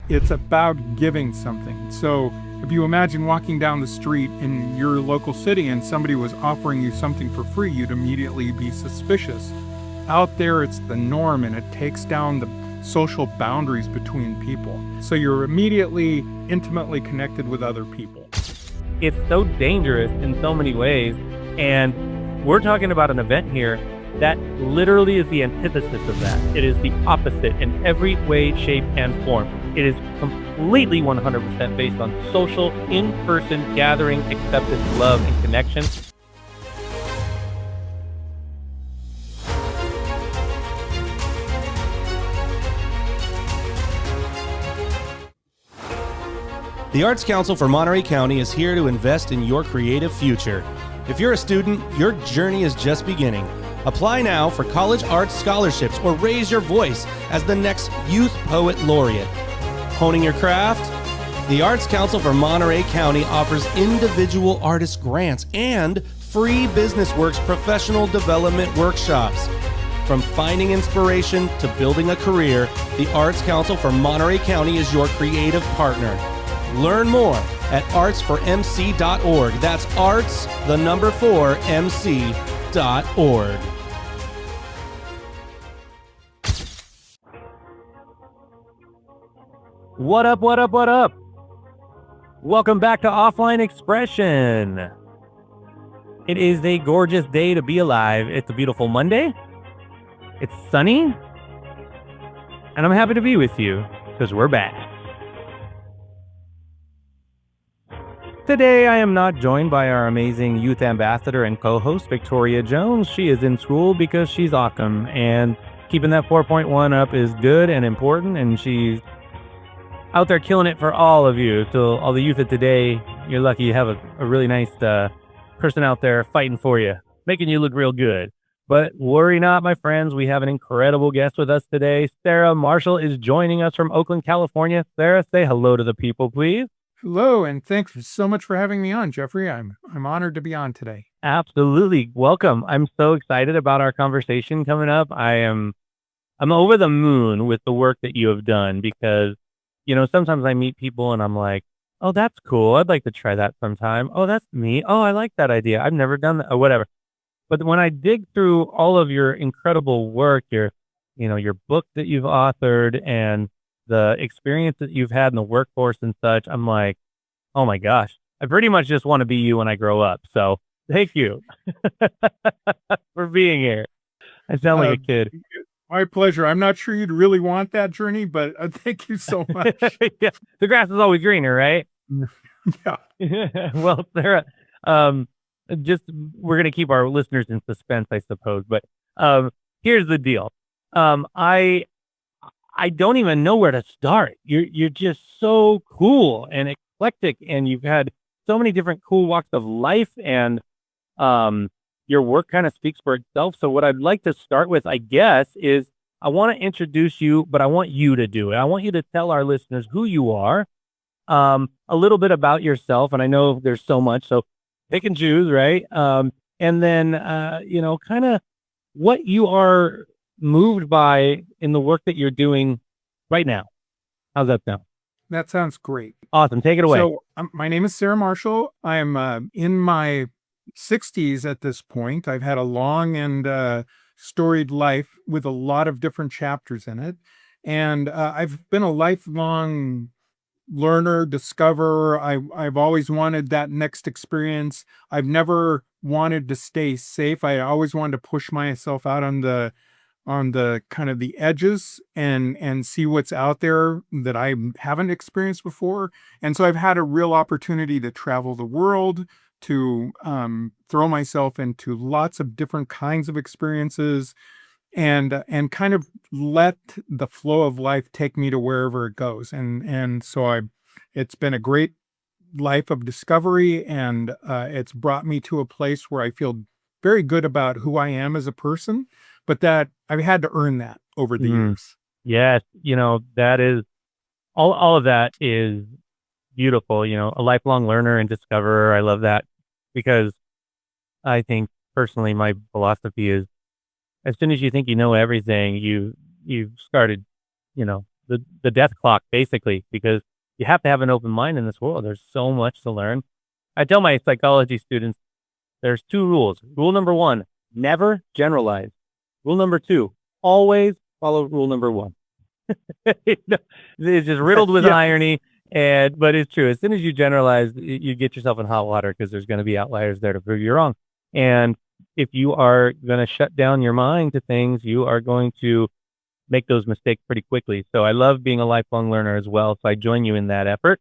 it's about giving something. So if you imagine walking down the street in your local city and somebody was offering you something for free, you'd immediately be suspicious. Out there, it's the norm, and it takes down the social boundaries between people. So you're immediately intimately connected with other people. It's so dangerous in so many ways. And we're talking about an event here that literally is the antithesis of that. It is the opposite in every way, shape, and form. It is completely 100% based on social, in-person gathering, acceptance, love, and connection. The Arts Council for Monterey County is here to invest in your creative future. If you're a student, your journey is just beginning. Apply now for college arts scholarships or raise your voice as the next Youth Poet Laureate. Honing your craft? The Arts Council for Monterey County offers individual artist grants and free BusinessWorks professional development workshops. From finding inspiration to building a career, the Arts Council for Monterey County is your creative partner. Learn more at arts4mc.org. That's arts, the number 4, mc.org. What up, what up, what up? Welcome back to Offline Expression. It is a gorgeous day to be alive. It's a beautiful Monday. It's sunny. And I'm happy to be with you because we're back. Today, I am not joined by our amazing youth ambassador and co-host, Victoria Jones. She is in school because she's awesome, and keeping that 4.1 up is good and important, and she's out there killing it for all of you. So all the youth of today, you're lucky you have a really nice person out there fighting for you, making you look real good. But worry not, my friends. We have an incredible guest with us today. Sarah Marshall is joining us from Oakland, California. Sarah, say hello to the people, please. Hello, and thanks so much for having me on, Jeffrey. I'm honored to be on today. Absolutely. Welcome. I'm so excited about our conversation coming up. I'm over the moon with the work that you have done because, you know, sometimes I meet people and I'm like, oh, that's cool. I'd like to try that sometime. Oh, that's me. Oh, I like that idea. I've never done that or whatever. But when I dig through all of your incredible work, your book that you've authored and the experience that you've had in the workforce and such, I'm like, oh my gosh, I pretty much just want to be you when I grow up. So thank you for being here. I sound like a kid. My pleasure. I'm not sure you'd really want that journey, but thank you so much. Yeah. The grass is always greener, right? Yeah. Well, Sarah, we're going to keep our listeners in suspense, I suppose. But here's the deal. I don't even know where to start. You're just so cool and eclectic, and you've had so many different cool walks of life, and your work kind of speaks for itself. So what I'd like to start with, I guess, is I want to introduce you, but I want you to do it. I want you to tell our listeners who you are, a little bit about yourself, and I know there's so much, so pick and choose, right? And then, kind of what you are moved by in the work that you're doing right now. How's that sound? That sounds great. Awesome. Take it away. So my name is Sarah Marshall. I'm in my 60s at this point. I've had a long and storied life with a lot of different chapters in it. And I've been a lifelong learner, discoverer. I've always wanted that next experience. I've never wanted to stay safe. I always wanted to push myself out on the kind of the edges and see what's out there that I haven't experienced before. And so I've had a real opportunity to travel the world, to throw myself into lots of different kinds of experiences and kind of let the flow of life take me to wherever it goes. And so it's been a great life of discovery, and it's brought me to a place where I feel very good about who I am as a person, but that I've had to earn that over the years. Yes, that is all of that is beautiful. A lifelong learner and discoverer. I love that because I think personally my philosophy is as soon as you think you know everything, you've started, the death clock, basically, because you have to have an open mind in this world. There's so much to learn. I tell my psychology students there's 2 rules. Rule number 1, never generalize. Rule number 2, always follow rule number 1. It's just riddled with Yeah. irony, but it's true. As soon as you generalize, you get yourself in hot water because there's going to be outliers there to prove you wrong. And if you are going to shut down your mind to things, you are going to make those mistakes pretty quickly. So I love being a lifelong learner as well. So I join you in that effort.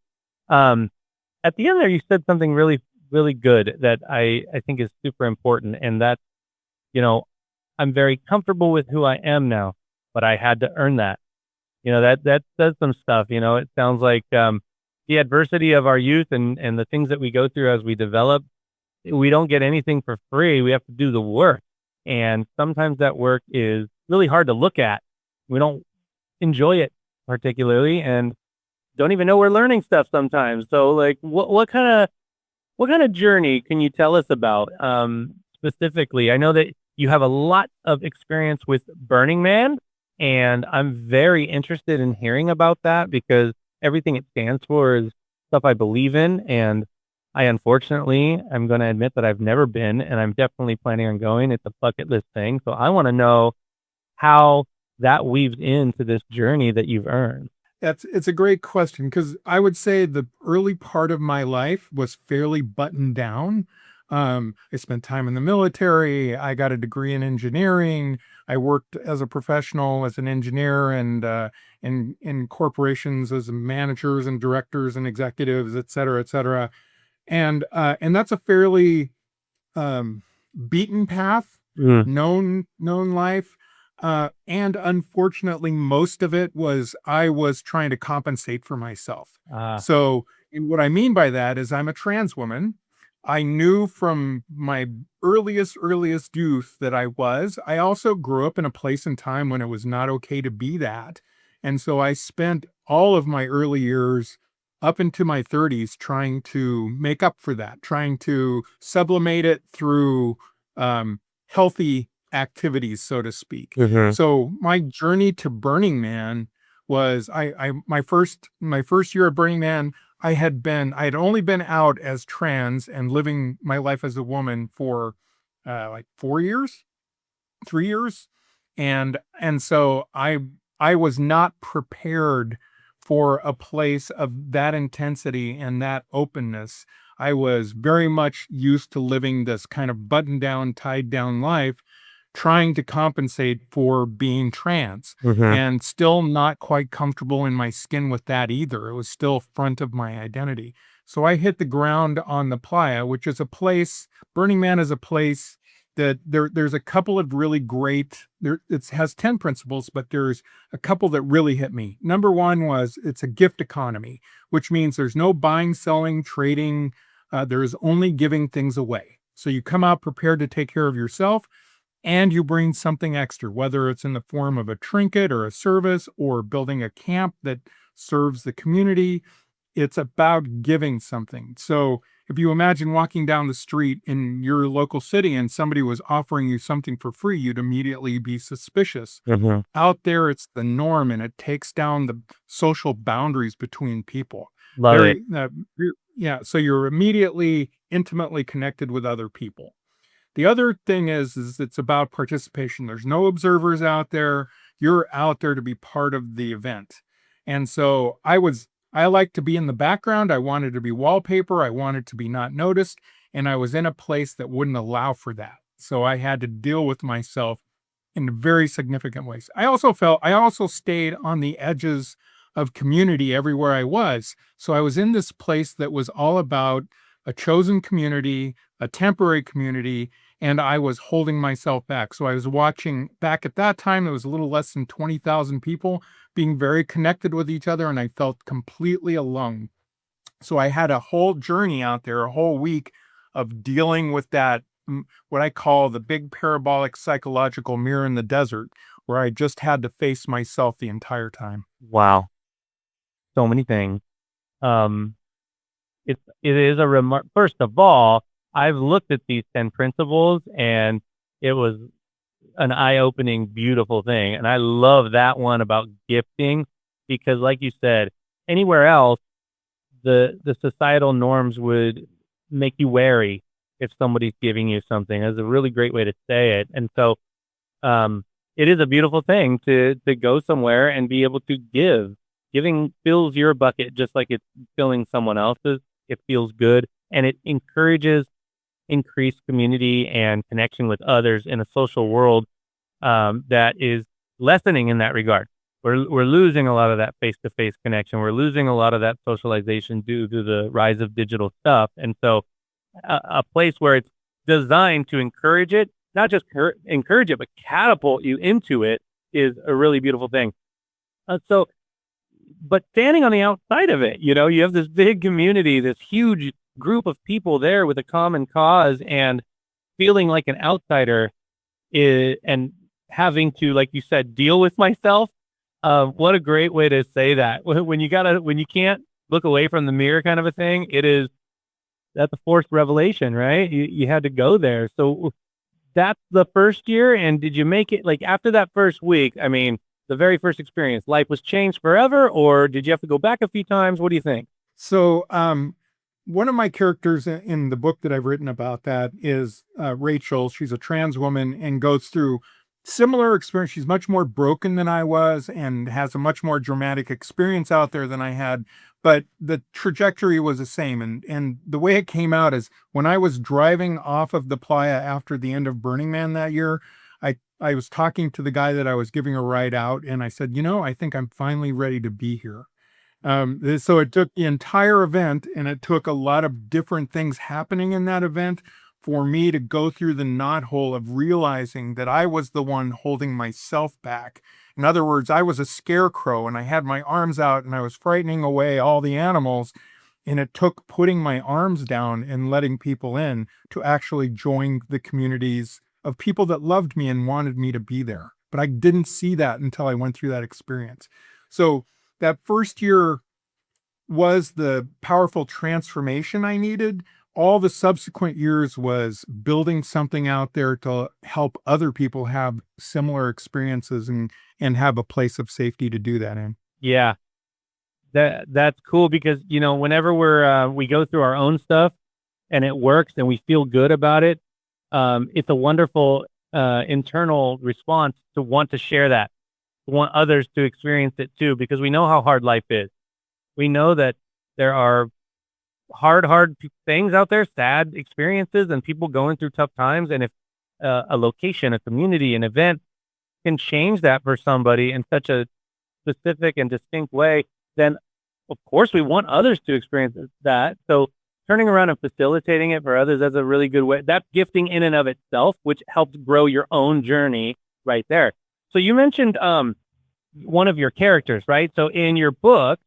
At the end there, you said something really, really good that I think is super important. And that's, I'm very comfortable with who I am now, but I had to earn that. That says some stuff. It sounds like the adversity of our youth and the things that we go through as we develop, we don't get anything for free. We have to do the work. And sometimes that work is really hard to look at. We don't enjoy it particularly and don't even know we're learning stuff sometimes. So like what kind of journey can you tell us about specifically? I know that you have a lot of experience with Burning Man, and I'm very interested in hearing about that because everything it stands for is stuff I believe in. And I'm going to admit that I've never been, and I'm definitely planning on going. It's a bucket list thing. So I want to know how that weaves into this journey that you've earned. It's a great question because I would say the early part of my life was fairly buttoned down. I spent time in the military. I got a degree in engineering. I worked as a professional, as an engineer, and in corporations as managers and directors and executives, et cetera, et cetera. And that's a fairly beaten path, known life. And unfortunately, most of it was I was trying to compensate for myself. So what I mean by that is I'm a trans woman. I knew from my earliest youth that I was. I also grew up in a place and time when it was not okay to be that. And so I spent all of my early years up into my 30s trying to make up for that, trying to sublimate it through healthy activities, so to speak. So my journey to Burning Man was my first year at Burning Man. I had only been out as trans and living my life as a woman for like 3 years, and so I was not prepared for a place of that intensity and that openness. I was very much used to living this kind of buttoned down, tied down life, trying to compensate for being trans and still not quite comfortable in my skin with that either. It was still front of my identity. So I hit the ground on the Playa, which is a place, Burning Man is a place that there's a couple of really great, it has 10 principles, but there's a couple that really hit me. Number one was it's a gift economy, which means there's no buying, selling, trading. There is only giving things away. So you come out prepared to take care of yourself, and you bring something extra, whether it's in the form of a trinket or a service or building a camp that serves the community. It's about giving something. So if you imagine walking down the street in your local city and somebody was offering you something for free, you'd immediately be suspicious. Out there, it's the norm, and it takes down the social boundaries between people. Love it. Yeah, so you're immediately intimately connected with other people. The other thing is it's about participation. There's no observers out there. You're out there to be part of the event. And so I like to be in the background. I wanted to be wallpaper. I wanted to be not noticed. And I was in a place that wouldn't allow for that. So I had to deal with myself in very significant ways. I also stayed on the edges of community everywhere I was. So I was in this place that was all about a chosen community, a temporary community, and I was holding myself back. So I was watching back at that time, it was a little less than 20,000 people being very connected with each other, and I felt completely alone. So I had a whole journey out there, a whole week of dealing with that, what I call the big parabolic psychological mirror in the desert, where I just had to face myself the entire time. Wow. So many things. It is a remark. First of all, I've looked at these 10 principles, and it was an eye-opening, beautiful thing. And I love that one about gifting, because like you said, anywhere else, the societal norms would make you wary if somebody's giving you something. That's a really great way to say it. And so it is a beautiful thing to go somewhere and be able to give. Giving fills your bucket just like it's filling someone else's. It feels good, and it encourages increased community and connection with others in a social world that is lessening in that regard. We're losing a lot of that face-to-face connection. We're losing a lot of that socialization due to the rise of digital stuff. And so a place where it's designed to encourage it, not just encourage it, but catapult you into it, is a really beautiful thing. But standing on the outside of it, you have this big community, this huge group of people there with a common cause, and feeling like an outsider and having to, like you said, deal with myself. What a great way to say that. When you can't look away from the mirror kind of a thing, that's a forced revelation, right? You had to go there. So that's the first year. And did you make it, like, after that first week? I mean, the very first experience, life was changed forever, or did you have to go back a few times? What do you think? So, one of my characters in the book that I've written about that is Rachel. She's a trans woman and goes through similar experience. She's much more broken than I was and has a much more dramatic experience out there than I had, but the trajectory was the same. And the way it came out is when I was driving off of the Playa after the end of Burning Man that year, I was talking to the guy that I was giving a ride out, and I said, I think I'm finally ready to be here. So it took the entire event, and it took a lot of different things happening in that event for me to go through the knothole of realizing that I was the one holding myself back. In other words, I was a scarecrow, and I had my arms out, and I was frightening away all the animals. And it took putting my arms down and letting people in to actually join the communities of people that loved me and wanted me to be there. But I didn't see that until I went through that experience. So that first year was the powerful transformation I needed. All the subsequent years was building something out there to help other people have similar experiences and have a place of safety to do that in. Yeah, that's cool because, whenever we go through our own stuff and it works and we feel good about it, it's a wonderful internal response to want to share that, to want others to experience it too, because we know how hard life is. We know that there are hard things out there, sad experiences, and people going through tough times. And if a location, a community, an event can change that for somebody in such a specific and distinct way, then of course we want others to experience that. So turning around and facilitating it for others, that's a really good way. That's gifting in and of itself, which helps grow your own journey right there. So you mentioned one of your characters, right? So in your book,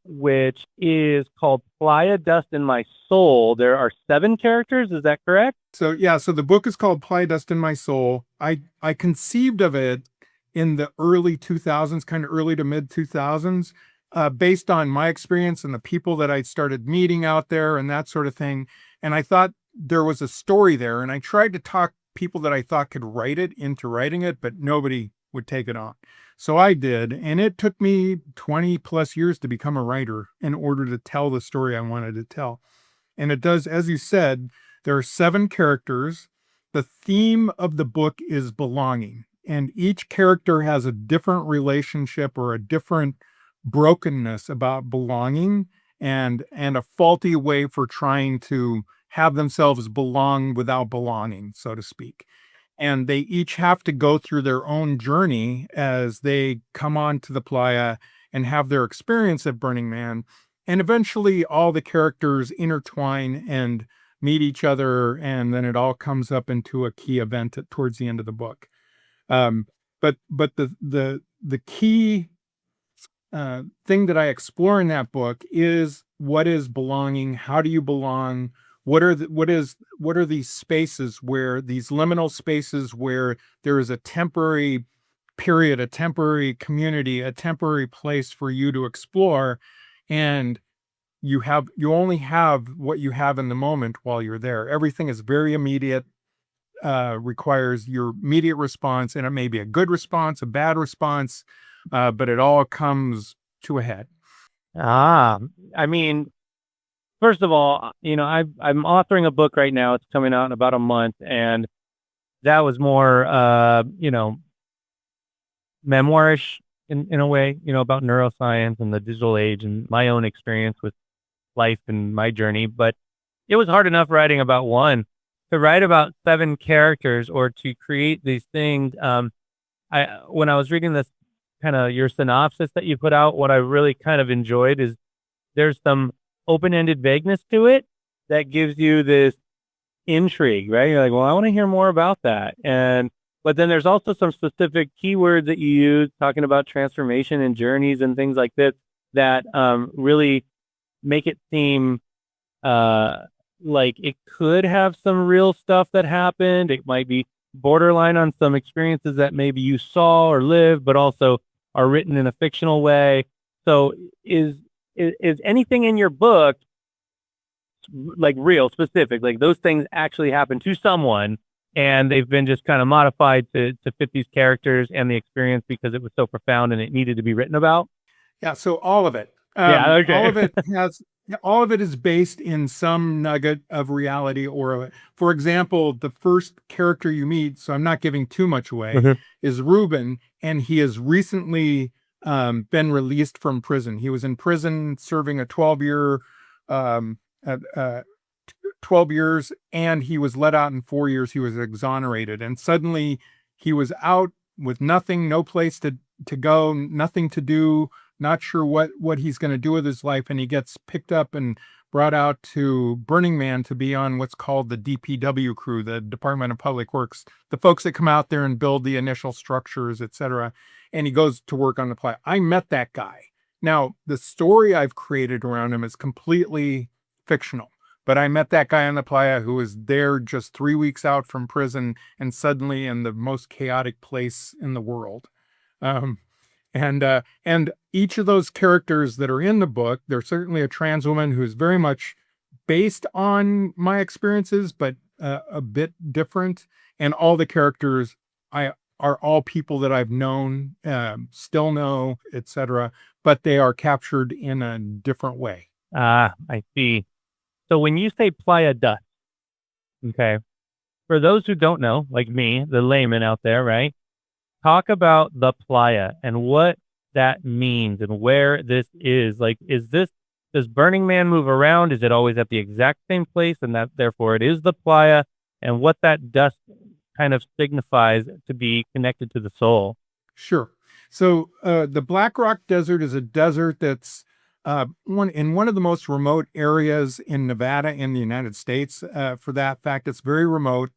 which is called Playa, Dust in My Soul, there are 7 characters. Is that correct? So the book is called Playa, Dust in My Soul. I conceived of it in the early 2000s, kind of early to mid 2000s, based on my experience and the people that I started meeting out there and that sort of thing. And I thought there was a story there, and I tried to talk people that I thought could write it into writing it, but nobody would take it on. So I did, and it took me 20 plus years to become a writer in order to tell the story I wanted to tell. And it does, as you said, there are 7 characters. The theme of the book is belonging, and each character has a different relationship or a different brokenness about belonging and a faulty way for trying to have themselves belong without belonging, so to speak. And they each have to go through their own journey as they come onto the Playa and have their experience at Burning Man. And eventually all the characters intertwine and meet each other, and then it all comes up into a key event towards the end of the book. But the key thing that I explore in that book is what is belonging? How do you belong? What are these spaces, where these liminal spaces where there is a temporary period, a temporary community, a temporary place for you to explore, and you only have what you have in the moment while you're there. Everything is very immediate, requires your immediate response, and it may be a good response, a bad response, but it all comes to a head. I mean, first of all, I'm authoring a book right now. It's coming out in about a month, and that was more, memoirish in a way, about neuroscience and the digital age and my own experience with life and my journey. But it was hard enough writing about one. To write about 7 characters or to create these things. When I was reading this kind of your synopsis that you put out, what I really kind of enjoyed is there's some open-ended vagueness to it that gives you this intrigue, right? You're like, well, I want to hear more about that. But then there's also some specific keywords that you use talking about transformation and journeys and things like this that really make it seem like it could have some real stuff that happened. It might be borderline on some experiences that maybe you saw or lived, but also are written in a fictional way. So is anything in your book like real, specific, like those things actually happen to someone and they've been just kind of modified to fit these characters and the experience because it was so profound and it needed to be written about? Yeah, so all of it. Yeah, okay. All of it is based in some nugget of reality. Or, for example, the first character you meet, so I'm not giving too much away, is Ruben, and he has recently been released from prison. He was in prison serving a 12-year 12 years, and he was let out in 4 years. He was exonerated, and suddenly he was out with nothing, no place to go, nothing to do, not sure what he's going to do with his life. And he gets picked up and brought out to Burning Man to be on what's called the DPW crew, the Department of Public Works, the folks that come out there and build the initial structures, etc. And he goes to work on the Playa. I met that guy. Now, the story I've created around him is completely fictional, but I met that guy on the Playa who was there just 3 weeks out from prison and suddenly in the most chaotic place in the world. And each of those characters that are in the book, there's certainly a trans woman who's very much based on my experiences, but a bit different. And all the characters are all people that I've known, still know, etc. But they are captured in a different way. I see. So when you say Playa dust, okay, for those who don't know, like me, the layman out there, right? Talk about the Playa and what that means and where this is. Like, does Burning Man move around? Is it always at the exact same place and that therefore it is the Playa, and what that dust kind of signifies to be connected to the soul? Sure. So the Black Rock Desert is a desert that's one of the most remote areas in Nevada in the United States. For that fact, it's very remote.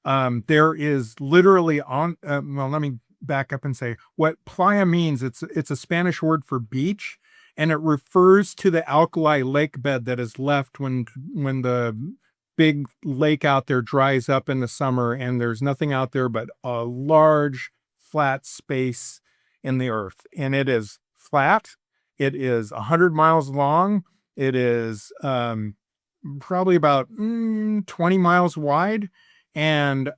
There is literally well, let me back up and say what playa means. It's a Spanish word for beach, and it refers to the alkali lake bed that is left when the big lake out there dries up in the summer and there's nothing out there but a large flat space in the earth. And it is flat. It is 100 miles long. It is probably about 20 miles wide. And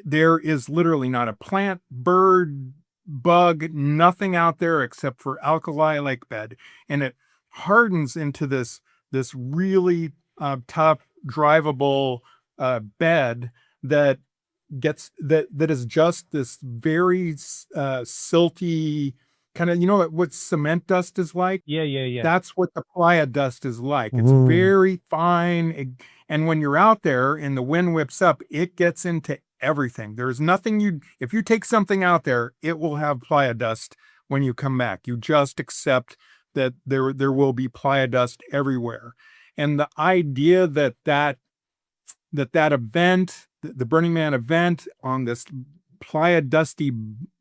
there is literally not a plant, bird, bug, nothing out there except for alkali lake bed. And it hardens into this really tough, drivable bed that is just this very silty kind of, what cement dust is like. Yeah. That's what the playa dust is like. It's Ooh. very fine, and when you're out there and the wind whips up, it gets into everything. There's nothing if you take something out there, it will have playa dust when you come back. You just accept that there will be playa dust everywhere. And the idea that event, the Burning Man event on this playa dusty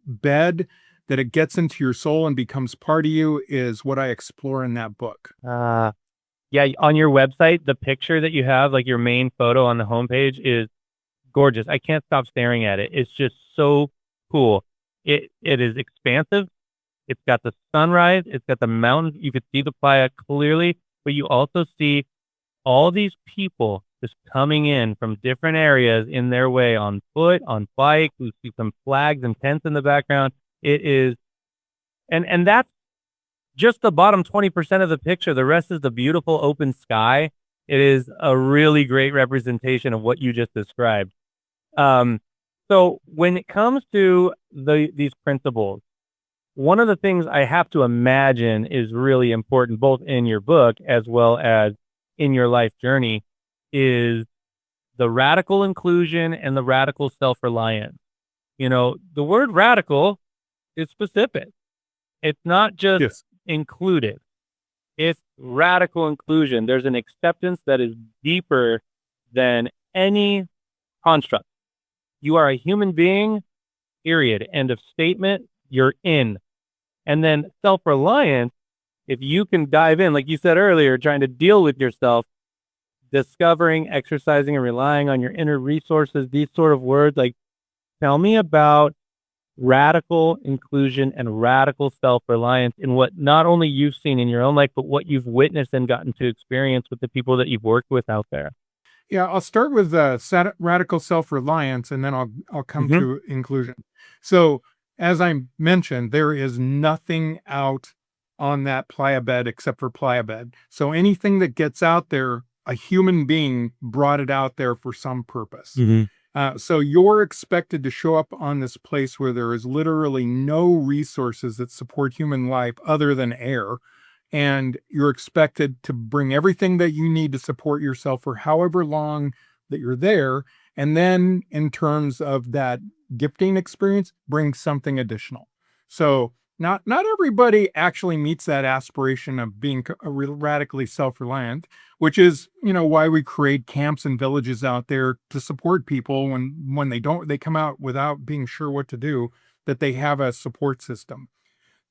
bed, that it gets into your soul and becomes part of you, is what I explore in that book. Yeah, on your website, the picture that you have, like your main photo on the homepage, is gorgeous. I can't stop staring at it. It's just so cool. It is expansive. It's got the sunrise. It's got the mountains. You could see the playa clearly, but you also see all these people just coming in from different areas in their way, on foot, on bike. We see some flags and tents in the background. It is And that's just the bottom 20% of the picture. The rest is the beautiful open sky. It is a really great representation of what you just described. So when it comes to these principles, one of the things I have to imagine is really important, both in your book as well as in your life journey, is the radical inclusion and the radical self-reliance. The word radical is specific. It's not just Yes. included. It's radical inclusion. There's an acceptance that is deeper than any construct. You are a human being, period. End of statement. You're in. And then self-reliance, if you can dive in, like you said earlier, trying to deal with yourself, discovering, exercising, and relying on your inner resources, these sort of words, like, tell me about radical inclusion and radical self-reliance in what not only you've seen in your own life, but what you've witnessed and gotten to experience with the people that you've worked with out there. Yeah, I'll start with radical self-reliance, and then I'll come Mhm. to inclusion. So, as I mentioned, there is nothing out on that playa bed except for playa bed. So anything that gets out there, a human being brought it out there for some purpose. So you're expected to show up on this place where there is literally no resources that support human life other than air. And you're expected to bring everything that you need to support yourself for however long that you're there. And then in terms of that gifting experience, bring something additional. So not everybody actually meets that aspiration of being radically self-reliant, which is, why we create camps and villages out there to support people when they come out without being sure what to do, that they have a support system.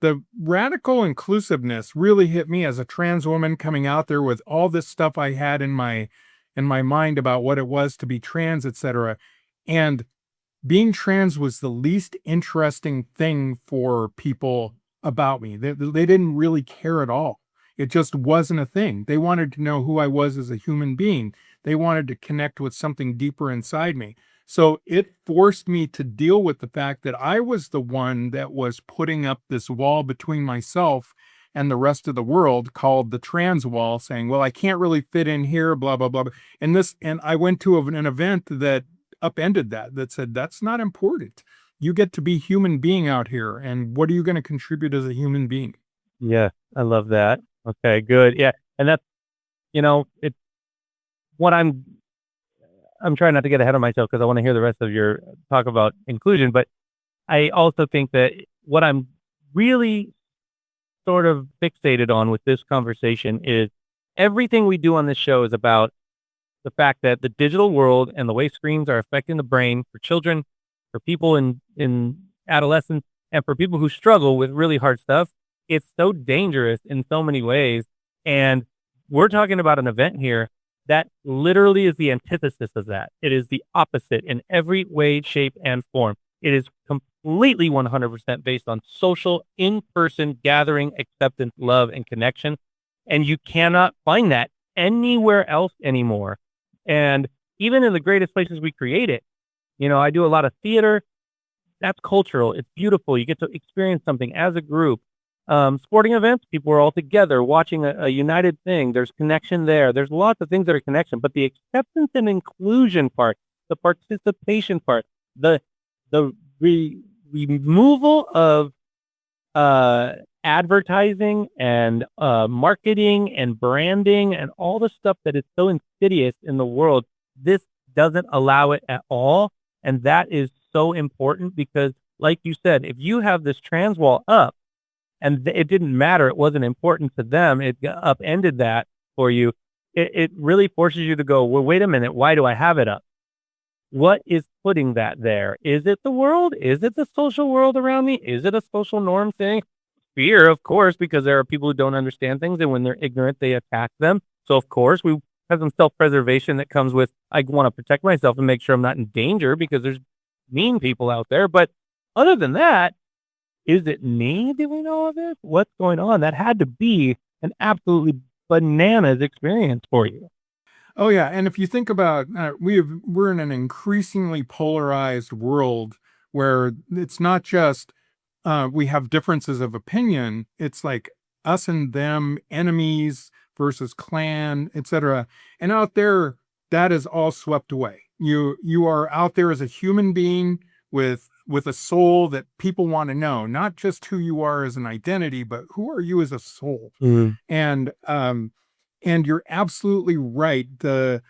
The radical inclusiveness really hit me as a trans woman coming out there with all this stuff I had in my mind about what it was to be trans, etc. And being trans was the least interesting thing for people about me. They didn't really care at all. It just wasn't a thing. They wanted to know who I was as a human being. They wanted to connect with something deeper inside me. So it forced me to deal with the fact that I was the one that was putting up this wall between myself and the rest of the world, called the trans wall, saying, well, I can't really fit in here, blah, blah, blah. And I went to an event that upended that said, that's not important. You get to be human being out here. And what are you going to contribute as a human being? Yeah, I love that. Okay, good. Yeah. And that's, it's what I'm trying not to get ahead of myself because I want to hear the rest of your talk about inclusion. But I also think that what I'm really sort of fixated on with this conversation is everything we do on this show is about the fact that the digital world and the way screens are affecting the brain for children, for people in adolescence, and for people who struggle with really hard stuff. It's so dangerous in so many ways. And we're talking about an event here that literally is the antithesis of that. It is the opposite in every way, shape, and form. It is completely 100% based on social, in-person gathering, acceptance, love, and connection. And you cannot find that anywhere else anymore. And even in the greatest places we create it, I do a lot of theater. That's cultural. It's beautiful. You get to experience something as a group. Sporting events, people are all together watching a united thing. There's connection there. There's lots of things that are connection, but the acceptance and inclusion part, the participation part, the removal of advertising and marketing and branding and all the stuff that is so insidious in the world, this doesn't allow it at all. And that is so important because, like you said, if you have this trans wall up, and it didn't matter, it wasn't important to them, it upended that for you, it really forces you to go, well, wait a minute, why do I have it up? What is putting that there? Is it the world? Is it the social world around me? Is it a social norm thing? Fear, of course, because there are people who don't understand things, and when they're ignorant, they attack them. So, of course, we have some self-preservation that comes with, I want to protect myself and make sure I'm not in danger because there's mean people out there. But other than that, is it me? Do we know of it? What's going on? That had to be an absolutely bananas experience for you. Oh yeah, and if you think about, we're in an increasingly polarized world where it's not just we have differences of opinion, it's like us and them, enemies versus clan, etc. And out there, that is all swept away. You are out there as a human being with a soul that people want to know, not just who you are as an identity, but who are you as a soul. Mm. And you're absolutely right. The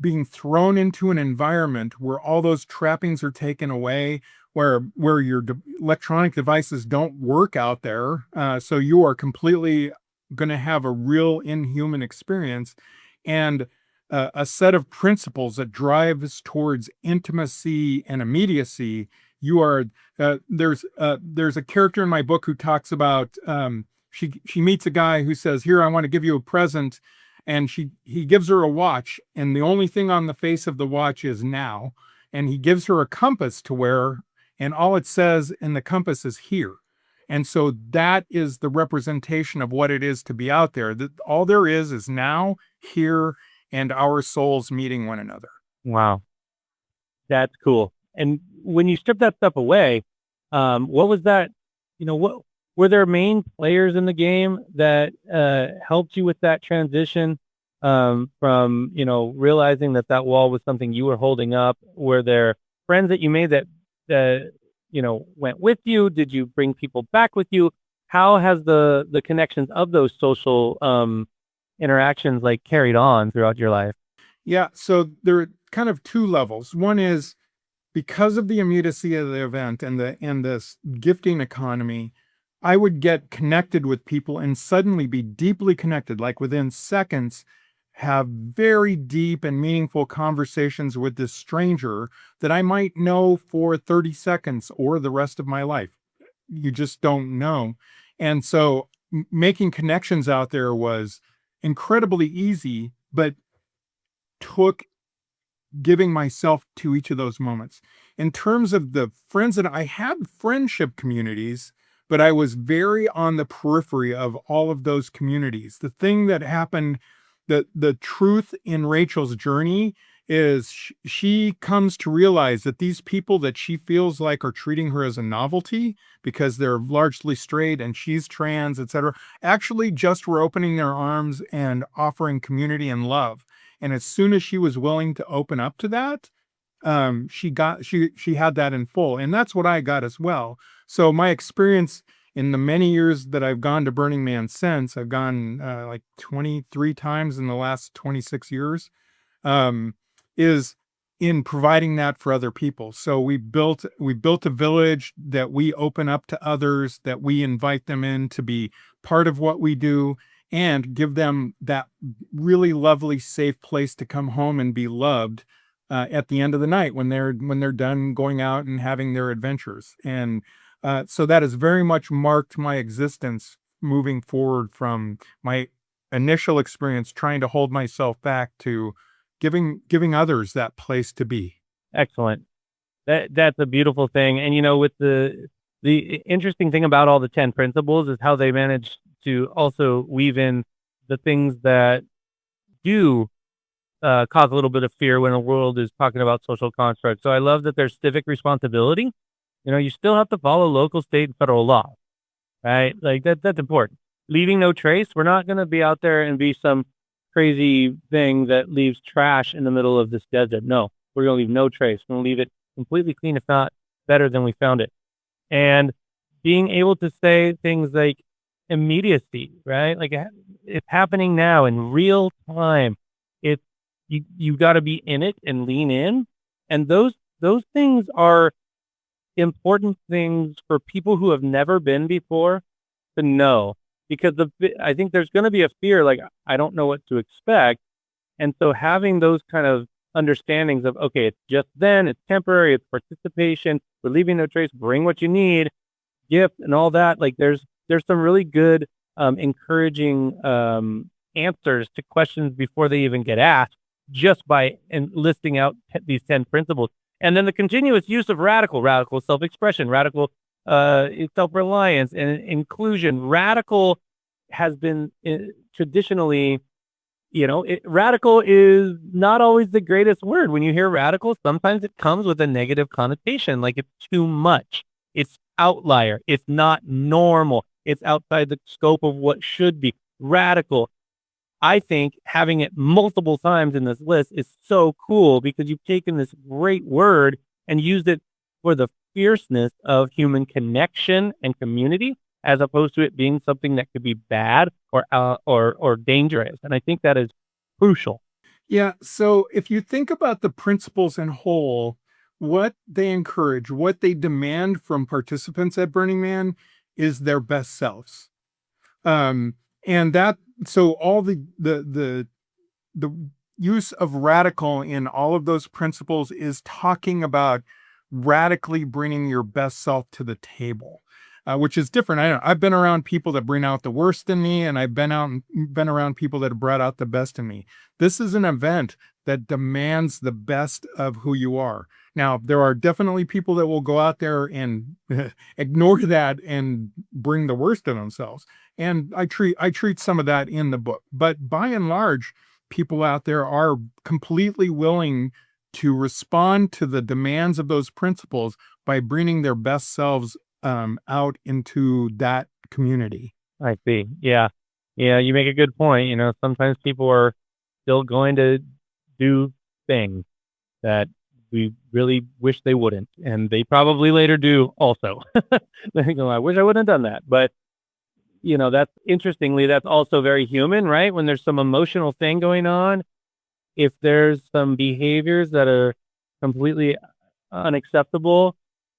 being thrown into an environment where all those trappings are taken away, where your electronic devices don't work out there, so you are completely going to have a real inhuman experience, and a set of principles that drives towards intimacy and immediacy. You are there's a character in my book who talks about, she meets a guy who says, "Here, I want to give you a present," and he gives her a watch, and the only thing on the face of the watch is now, and he gives her a compass to wear, and all it says in the compass is here. And so that is the representation of what it is to be out there. That all there is now, here, and our souls meeting one another. Wow. That's cool. And when you strip that stuff away, what was that, what were there main players in the game that helped you with that transition, from, realizing that wall was something you were holding up? Were there friends that you made that went with you? Did you bring people back with you? How has the connections of those social interactions like carried on throughout your life? Yeah, so there are kind of two levels. One is because of the immediacy of the event and this gifting economy, I would get connected with people and suddenly be deeply connected, like within seconds, have very deep and meaningful conversations with this stranger that I might know for 30 seconds or the rest of my life. You just don't know. And so making connections out there was incredibly easy, but took giving myself to each of those moments. In terms of the friends that I had, friendship communities, but I was very on the periphery of all of those communities. The thing that happened, the truth in Rachel's journey is she comes to realize that these people that she feels like are treating her as a novelty because they're largely straight and she's trans, etc., actually just were opening their arms and offering community and love. And as soon as she was willing to open up to that, she had that in full, and that's what I got as well. So my experience in the many years that I've gone to Burning Man since, I've gone like 23 times in the last 26 years, is in providing that for other people. So we built a village that we open up to others, that we invite them in to be part of what we do, and give them that really lovely, safe place to come home and be loved at the end of the night when they're done going out and having their adventures. And so that has very much marked my existence moving forward from my initial experience trying to hold myself back to giving others that place to be. Excellent. That's a beautiful thing. And with the interesting thing about all the 10 principles is how they manage to also weave in the things that do cause a little bit of fear when the world is talking about social constructs. So I love that there's civic responsibility. You still have to follow local, state, and federal law, right? Like that's important. Leaving no trace. We're not going to be out there and be some crazy thing that leaves trash in the middle of this desert. No, we're going to leave no trace. We're going to leave it completely clean, if not better than we found it. And being able to say things like immediacy, right? Like it's happening now in real time. It's you got to be in it and lean in. And those things are important things for people who have never been before to know, because I think there's going to be a fear, like, I don't know what to expect. And so having those kind of understandings of, okay, it's just then, it's temporary, it's participation, we're leaving no trace, bring what you need, gift and all that. Like there's some really good, encouraging answers to questions before they even get asked, just by listing out these 10 principles. And then the continuous use of radical self-expression, radical self-reliance and inclusion. Radical has been traditionally, radical is not always the greatest word. When you hear radical, sometimes it comes with a negative connotation, like it's too much. It's outlier. It's not normal. It's outside the scope of what should be. Radical. I think having it multiple times in this list is so cool because you've taken this great word and used it for the fierceness of human connection and community, as opposed to it being something that could be bad or dangerous. And I think that is crucial. Yeah. So if you think about the principles in whole, what they encourage, what they demand from participants at Burning Man is their best selves. And that, so all the use of radical in all of those principles is talking about radically bringing your best self to the table, which is different. I've been around people that bring out the worst in me, and I've been around people that have brought out the best in me. This is an event that demands the best of who you are. Now, there are definitely people that will go out there and ignore that and bring the worst of themselves. And I treat some of that in the book. But by and large, people out there are completely willing to respond to the demands of those principles by bringing their best selves out into that community. I see. Yeah. Yeah. You make a good point. Sometimes people are still going to do things that we really wish they wouldn't. And they probably later do also. They go, I wish I wouldn't have done that. But, that's also very human, right? When there's some emotional thing going on, if there's some behaviors that are completely unacceptable,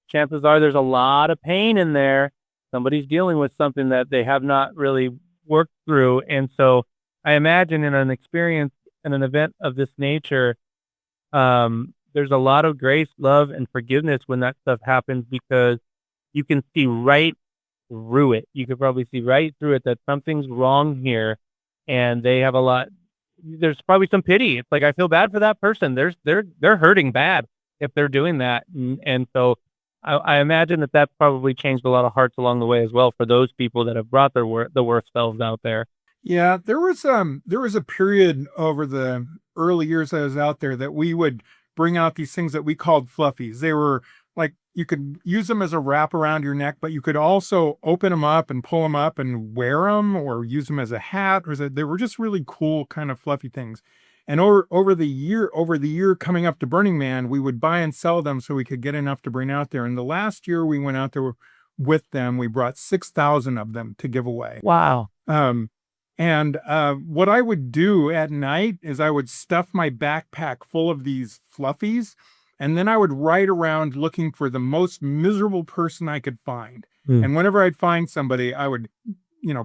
chances are there's a lot of pain in there. Somebody's dealing with something that they have not really worked through. And so I imagine in an experience, in an event of this nature, there's a lot of grace, love, and forgiveness when that stuff happens, because you can see right through it. You could probably see right through it that something's wrong here, and they have a lot. There's probably some pity. It's like, I feel bad for that person. They're hurting bad if they're doing that, and so I imagine that's probably changed a lot of hearts along the way as well for those people that have brought the worst selves out there. Yeah, there was a period over the early years I was out there that we would bring out these things that we called fluffies. They were like, you could use them as a wrap around your neck, but you could also open them up and pull them up and wear them, or use them as a hat, they were just really cool kind of fluffy things. And over the year coming up to Burning Man, we would buy and sell them so we could get enough to bring out there. And the last year we went out there with them, we brought 6,000 of them to give away. Wow. And what I would do at night is I would stuff my backpack full of these fluffies, and then I would ride around looking for the most miserable person I could find. And whenever I'd find somebody, I would,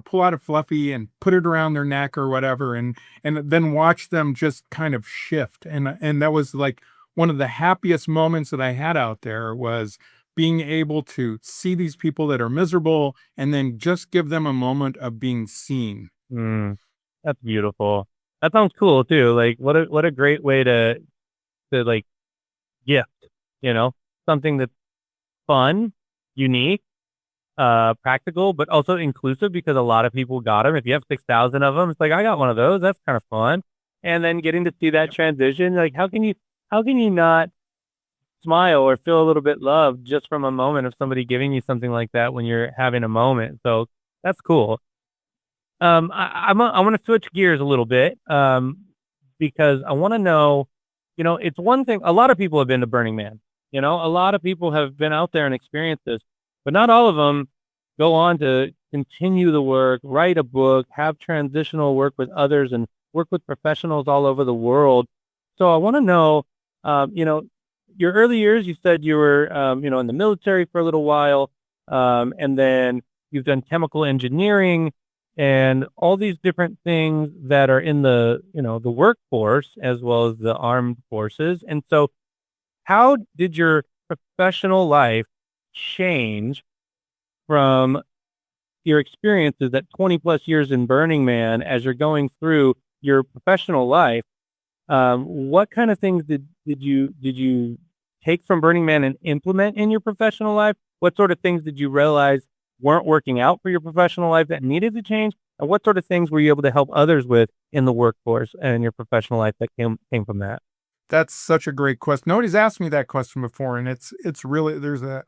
pull out a fluffy and put it around their neck or whatever, and then watch them just kind of shift. And that was like one of the happiest moments that I had out there, was being able to see these people that are miserable and then just give them a moment of being seen. That's beautiful. That sounds cool too. Like, what a great way to like gift, something that's fun, unique, practical, but also inclusive, because a lot of people got them. If you have 6,000 of them, it's like, I got one of those. That's kind of fun. And then getting to see that transition, like, how can you not smile or feel a little bit loved just from a moment of somebody giving you something like that when you're having a moment? So that's cool. I want to switch gears a little bit, because I want to know, it's one thing. A lot of people have been to Burning Man. A lot of people have been out there and experienced this, but not all of them go on to continue the work, write a book, have transitional work with others, and work with professionals all over the world. So I want to know, your early years, you said you were, in the military for a little while, and then you've done chemical engineering and all these different things that are in the, the workforce as well as the armed forces. And so how did your professional life change from your experiences at 20 plus years in Burning Man as you're going through your professional life? What kind of things did you take from Burning Man and implement in your professional life? What sort of things did you realize weren't working out for your professional life that needed to change? And what sort of things were you able to help others with in the workforce and your professional life that came from that? That's such a great question. Nobody's asked me that question before, and it's really,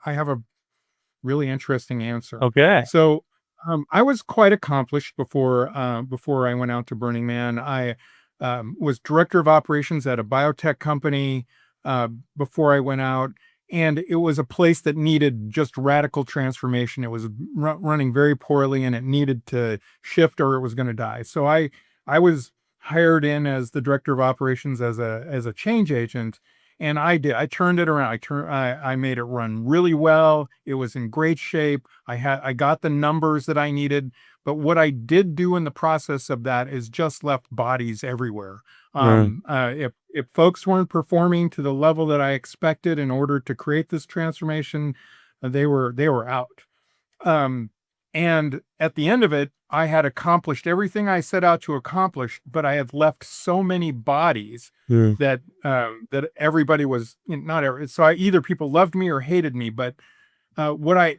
I have a really interesting answer. Okay. So I was quite accomplished before I went out to Burning Man. I was director of operations at a biotech company uh, before I went out, and it was a place that needed just radical transformation. It was running very poorly, and it needed to shift, or it was going to die. So I was hired in as the director of operations as a change agent, and I turned it around. I made it run really well. It was in great shape. I got the numbers that I needed. But what I did do in the process of that is just left bodies everywhere. Mm. If folks weren't performing to the level that I expected in order to create this transformation, they were out. Um, and at the end of it, I had accomplished everything I set out to accomplish, but I had left so many bodies Mm. that everybody was, not every. So either people loved me or hated me. But what I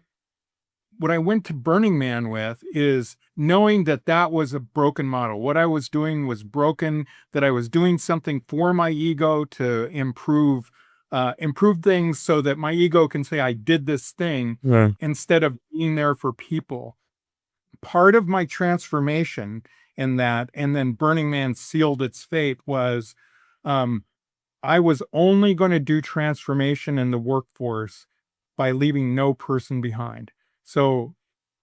went to Burning Man with is knowing that that was a broken model. What I was doing was broken, that I was doing something for my ego to improve things so that my ego can say I did this thing Mm. instead of being there for people. Part of my transformation in that, and then Burning Man sealed its fate, was um, I was only going to do transformation in the workforce by leaving no person behind. So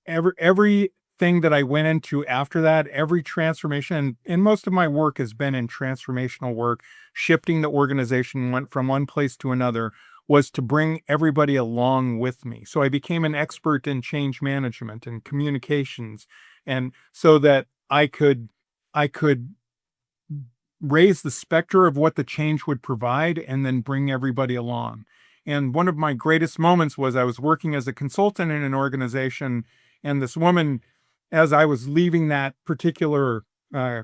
everything that I went into after that, every transformation, and most of my work has been in transformational work, shifting the organization went from one place to another, was to bring everybody along with me. So I became an expert in change management and communications, and so that I could raise the specter of what the change would provide and then bring everybody along. And one of my greatest moments was I was working as a consultant in an organization, and this woman, as I was leaving that particular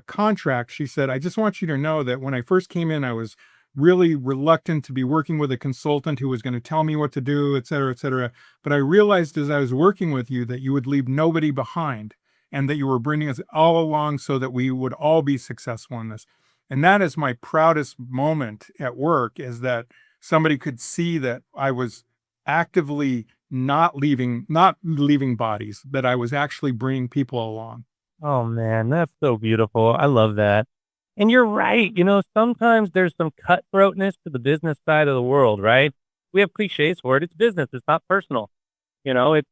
contract, she said, "I just want you to know that when I first came in, I was really reluctant to be working with a consultant who was going to tell me what to do, et cetera, et cetera. But I realized as I was working with you that you would leave nobody behind and that you were bringing us all along so that we would all be successful in this." And that is my proudest moment at work, is that somebody could see that I was actively not leaving bodies, that I was actually bringing people along. Oh man, that's so beautiful. I love that. And you're right. Sometimes there's some cutthroatness to the business side of the world, right? We have cliches for it. It's business. It's not personal. It's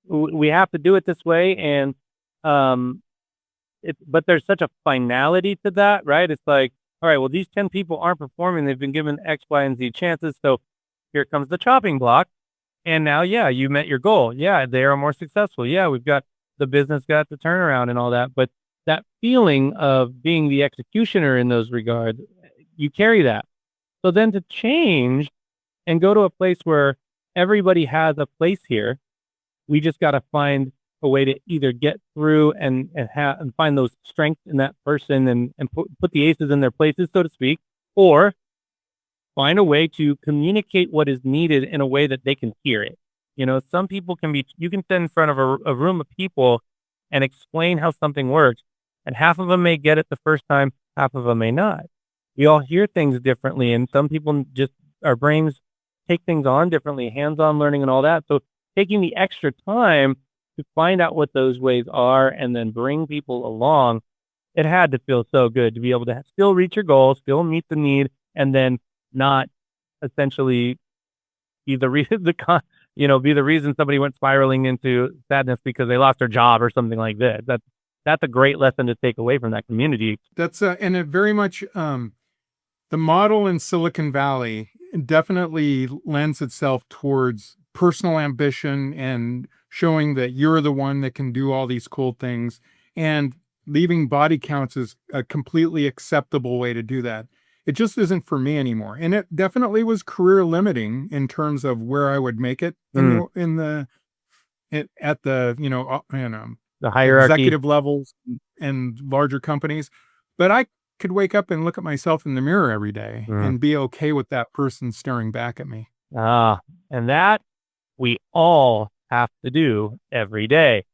we have to do it this way, and um, but there's such a finality to that, right? It's like, all right, well, these 10 people aren't performing. They've been given X, Y, and Z chances. So here comes the chopping block. And now, yeah, you met your goal. Yeah, they are more successful. Yeah, the business got the turnaround and all that. But that feeling of being the executioner in those regards, you carry that. So then to change and go to a place where everybody has a place here, we just got to find a way to either get through and find those strengths in that person and put the aces in their places, so to speak, or find a way to communicate what is needed in a way that they can hear it. Some people you can sit in front of a room of people and explain how something works, and half of them may get it the first time, half of them may not. We all hear things differently, and some people our brains take things on differently, hands-on learning and all that. So taking the extra time to find out what those ways are and then bring people along, it had to feel so good to be able to still reach your goal, still meet the need, and then not essentially be the reason be the reason somebody went spiraling into sadness because they lost their job or something like this. That's a great lesson to take away from that community. That's and it very much the model in Silicon Valley definitely lends itself towards personal ambition and showing that you're the one that can do all these cool things, and leaving body counts is a completely acceptable way to do that. It just isn't for me anymore. And it definitely was career limiting in terms of where I would make it at the, The hierarchy. executive levels and larger companies. But I could wake up and look at myself in the mirror every day and be okay with that person staring back at me. And that we all have to do every day.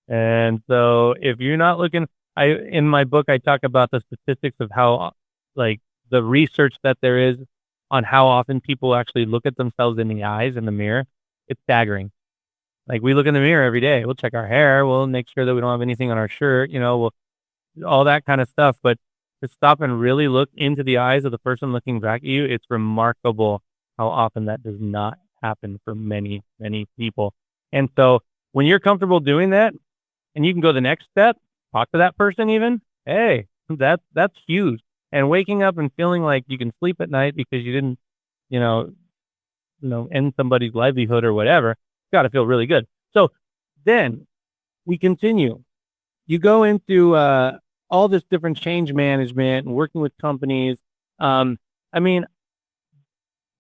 And so if you're not looking, in my book, I talk about the statistics of how, like, the research that there is on how often people actually look at themselves in the eyes in the mirror. It's staggering. Like, we look in the mirror every day. We'll check our hair. We'll make sure that we don't have anything on our shirt, we'll all that kind of stuff. But to stop and really look into the eyes of the person looking back at you, it's remarkable how often that does not happen for many, many people. And so when you're comfortable doing that and you can go the next step, talk to that person even, hey, that's huge. And waking up and feeling like you can sleep at night because you didn't, you know, end somebody's livelihood or whatever, got to feel really good. So then we continue. You go into all this different change management and working with companies. I mean,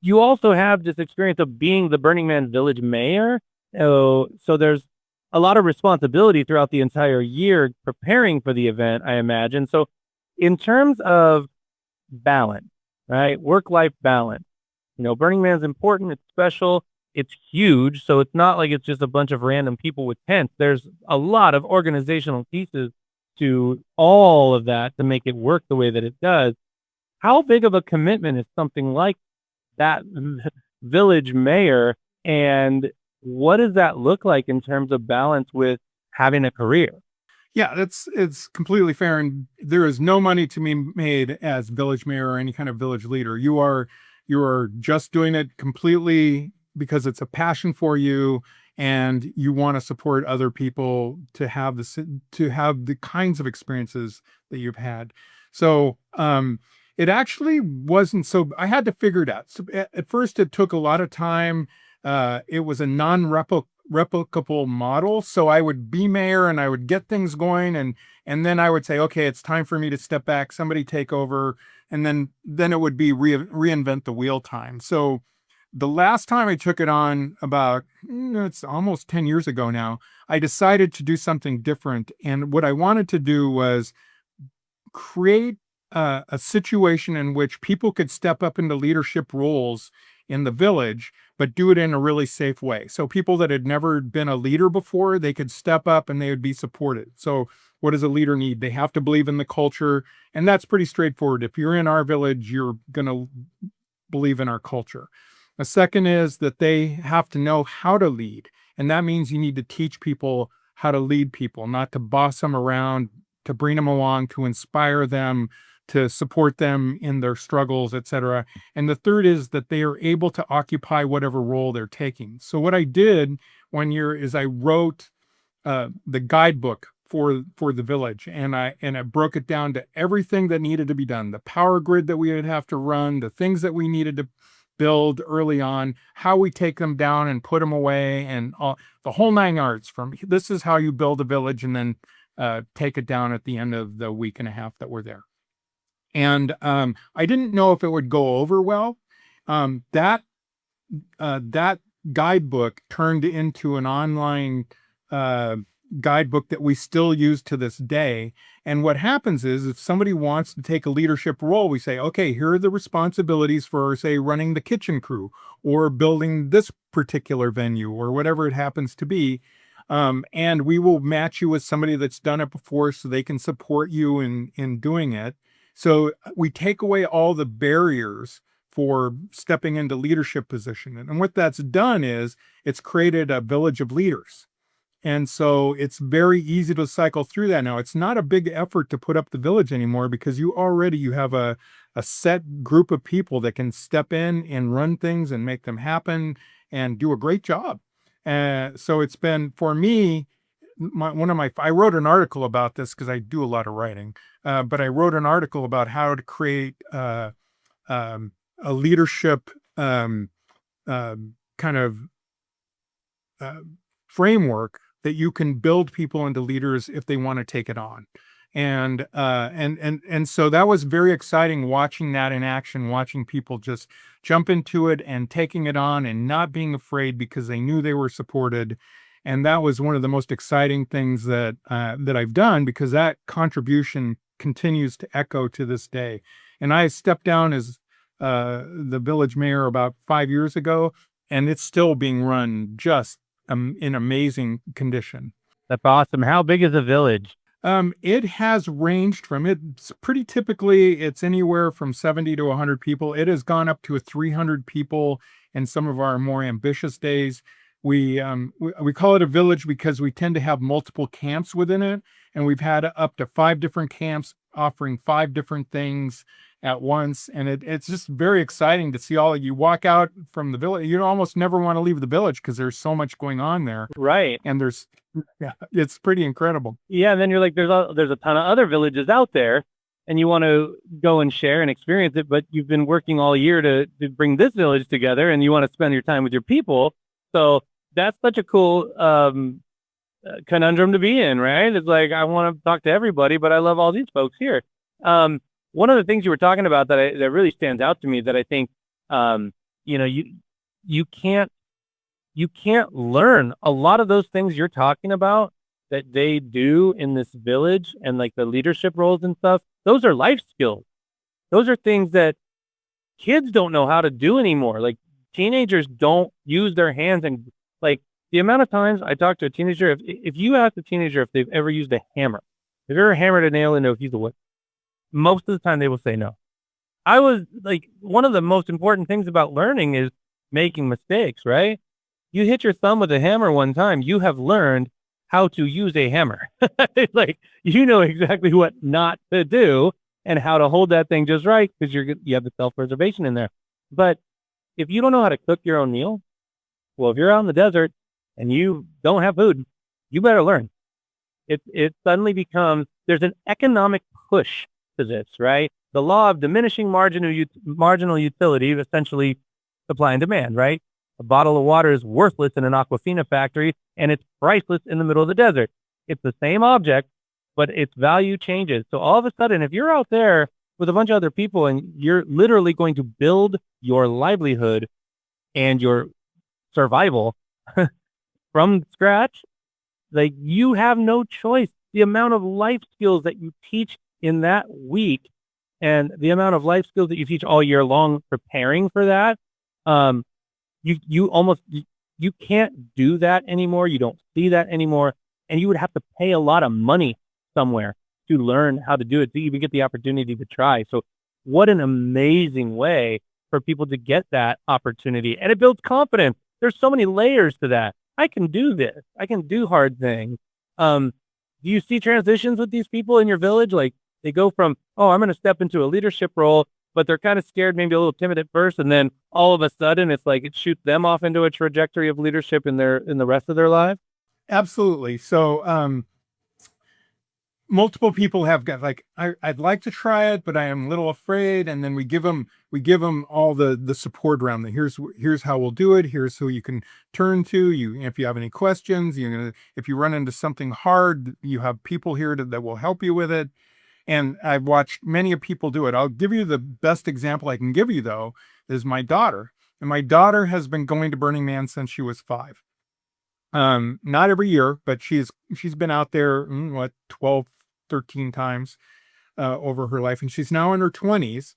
you also have this experience of being the Burning Man Village mayor. So there's a lot of responsibility throughout the entire year preparing for the event, I imagine. So in terms of balance, right? Work-life balance. Burning Man's important. It's special. It's huge. So it's not like it's just a bunch of random people with tents. There's a lot of organizational pieces to all of that to make it work the way that it does. How big of a commitment is something like that village mayor, and what does that look like in terms of balance with having a career? Yeah, it's completely fair, and there is no money to be made as village mayor or any kind of village leader. You are just doing it completely because it's a passion for you, and you want to support other people to have the kinds of experiences that you've had. So it actually wasn't so. I had to figure it out. So at first, it took a lot of time. It was a non-replicable model. So I would be mayor and I would get things going, and then I would say, okay, it's time for me to step back, somebody take over, and then it would be reinvent the wheel time. So the last time I took it on, about it's almost 10 years ago now, I decided to do something different. And what I wanted to do was create a situation in which people could step up into leadership roles in the village, but do it in a really safe way. So people that had never been a leader before, they could step up and they would be supported. So what does a leader need? They have to believe in the culture. And that's pretty straightforward. If you're in our village, you're going to believe in our culture. The second is that they have to know how to lead. And that means you need to teach people how to lead people, not to boss them around, to bring them along, to inspire them, to support them in their struggles, etc. And the third is that they are able to occupy whatever role they're taking. So what I did one year is I wrote the guidebook for the village, and I broke it down to everything that needed to be done, the power grid that we would have to run, the things that we needed to build early on, how we take them down and put them away, and the whole nine yards. From this is how you build a village, and then take it down at the end of the week and a half that we're there. And I didn't know if it would go over well. That guidebook turned into an online guidebook that we still use to this day. And what happens is, if somebody wants to take a leadership role, we say, okay, here are the responsibilities for, say, running the kitchen crew or building this particular venue or whatever it happens to be. And we will match you with somebody that's done it before so they can support you in doing it. So we take away all the barriers for stepping into leadership position. And what that's done is it's created a village of leaders. And so it's very easy to cycle through that now. It's not a big effort to put up the village anymore because you have a set group of people that can step in and run things and make them happen and do a great job. So it's been, for me, I wrote an article about this because I do a lot of writing, but I wrote an article about how to create a leadership kind of framework that you can build people into leaders if they want to take it on. And so that was very exciting, watching that in action, watching people just jump into it and taking it on and not being afraid because they knew they were supported. And that was one of the most exciting things that I've done, because that contribution continues to echo to this day. And I stepped down as the village mayor about 5 years ago, and it's still being run just in amazing condition. That's awesome. How big is the village? It has ranged from, it's pretty typically, it's anywhere from 70 to 100 people. It has gone up to 300 people in some of our more ambitious days. we call it a village because we tend to have multiple camps within it, and we've had up to 5 different camps offering 5 different things at once, and it's just very exciting to see all you walk out from the village. You almost never want to leave the village because there's so much going on there, Right. and yeah, it's pretty incredible. Yeah, and then you're like, there's a ton of other villages out there, and you want to go and share and experience it, but you've been working all year to bring this village together, and you want to spend your time with your people. So that's such a cool conundrum to be in, right? It's like, I want to talk to everybody, but I love all these folks here. One of the things you were talking about that really stands out to me, that I think, you can't learn a lot of those things you're talking about that they do in this village, and like the leadership roles and stuff. Those are life skills. Those are things that kids don't know how to do anymore. Like, teenagers don't use their hands, and like, the amount of times I talk to a teenager, if you ask a teenager if they've ever used a hammer, if you've ever hammered a nail into a piece of wood, most of the time they will say no. I was like, one of the most important things about learning is making mistakes, right? You hit your thumb with a hammer one time, you have learned how to use a hammer. Like, you know exactly what not to do and how to hold that thing just right, because you have the self-preservation in there. But if you don't know how to cook your own meal, well, if you're out in the desert and you don't have food, you better learn. It suddenly becomes, there's an economic push to this, right? The law of diminishing marginal utility, essentially supply and demand, right? A bottle of water is worthless in an Aquafina factory, and it's priceless in the middle of the desert. It's the same object, but its value changes. So all of a sudden, if you're out there with a bunch of other people and you're literally going to build your livelihood and your survival from scratch, like, you have no choice. The amount of life skills that you teach in that week, and the amount of life skills that you teach all year long preparing for that, you can't do that anymore. You don't see that anymore. And you would have to pay a lot of money somewhere to learn how to do it, to even get the opportunity to try. So what an amazing way for people to get that opportunity. And it builds confidence. There's so many layers to that. I can do this. I can do hard things. Do you see transitions with these people in your village? Like, they go from, oh, I'm going to step into a leadership role, but they're kind of scared, maybe a little timid at first, and then all of a sudden it's like it shoots them off into a trajectory of leadership in the rest of their lives? Absolutely. So multiple people have got like, I'd like to try it, but I am a little afraid. And then we give them all the support around that. Here's how we'll do it. Here's who you can turn to. If you have any questions, if you run into something hard, you have people here that will help you with it. And I've watched many people do it. I'll give you the best example I can give you, though, is my daughter. And my daughter has been going to Burning Man since she was 5. Not every year, but she's been out there, 12, 13 times over her life. And she's now in her 20s.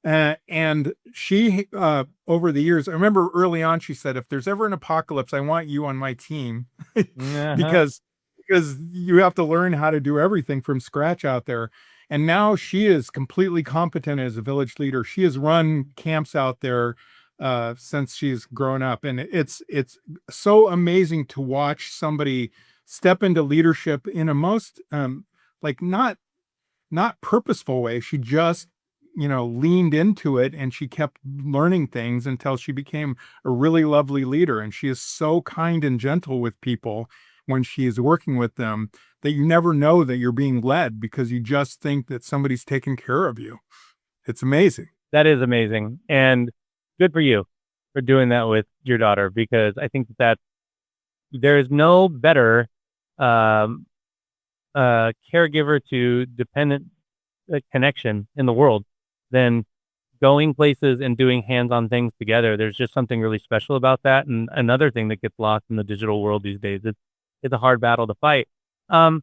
And she, over the years, I remember early on, she said, if there's ever an apocalypse, I want you on my team. because you have to learn how to do everything from scratch out there. And now she is completely competent as a village leader. She has run camps out there since she's grown up. And it's so amazing to watch somebody step into leadership in a most not purposeful way. She just leaned into it, and she kept learning things until she became a really lovely leader. And she is so kind and gentle with people when she is working with them that you never know that you're being led, because you just think that somebody's taking care of you. It's amazing. That is amazing. And good for you for doing that with your daughter, because I think that there is no better caregiver to dependent connection in the world than going places and doing hands-on things together. There's just something really special about that. And another thing that gets lost in the digital world these days, it's a hard battle to fight. So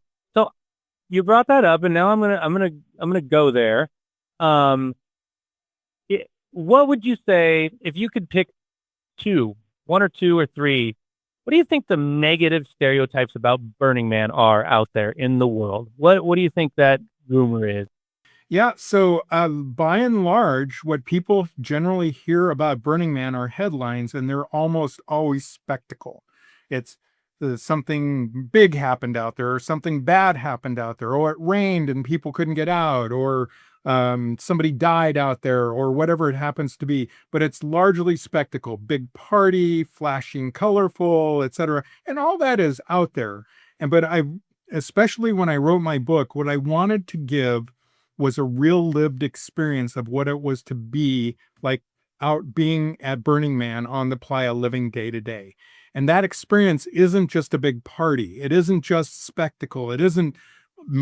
you brought that up, and now I'm gonna go there. What would you say if you could pick one or two or three? What do you think the negative stereotypes about Burning Man are out there in the world? What do you think that rumor is? Yeah, so by and large, what people generally hear about Burning Man are headlines, and they're almost always spectacle. It's something big happened out there, or something bad happened out there, or it rained and people couldn't get out, or somebody died out there, or whatever it happens to be. But it's largely spectacle, big party, flashing, colorful, etc. And all that is out there. But especially when I wrote my book, what I wanted to give was a real lived experience of what it was to be like out being at Burning Man on the Playa, living day to day. And that experience isn't just a big party. It isn't just spectacle. It isn't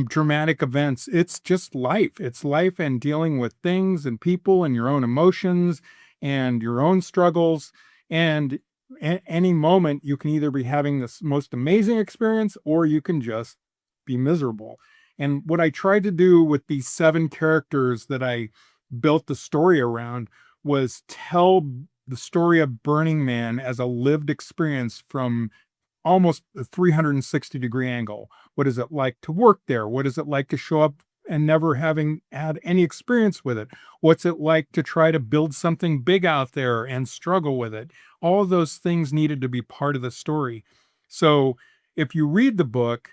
dramatic events. It's just life. It's life and dealing with things and people and your own emotions and your own struggles. And any moment you can either be having this most amazing experience, or you can just be miserable. And what I tried to do with these 7 characters that I built the story around was tell the story of Burning Man as a lived experience from almost a 360-degree angle. What is it like to work there? What is it like to show up and never having had any experience with it? What's it like to try to build something big out there and struggle with it? All of those things needed to be part of the story. So if you read the book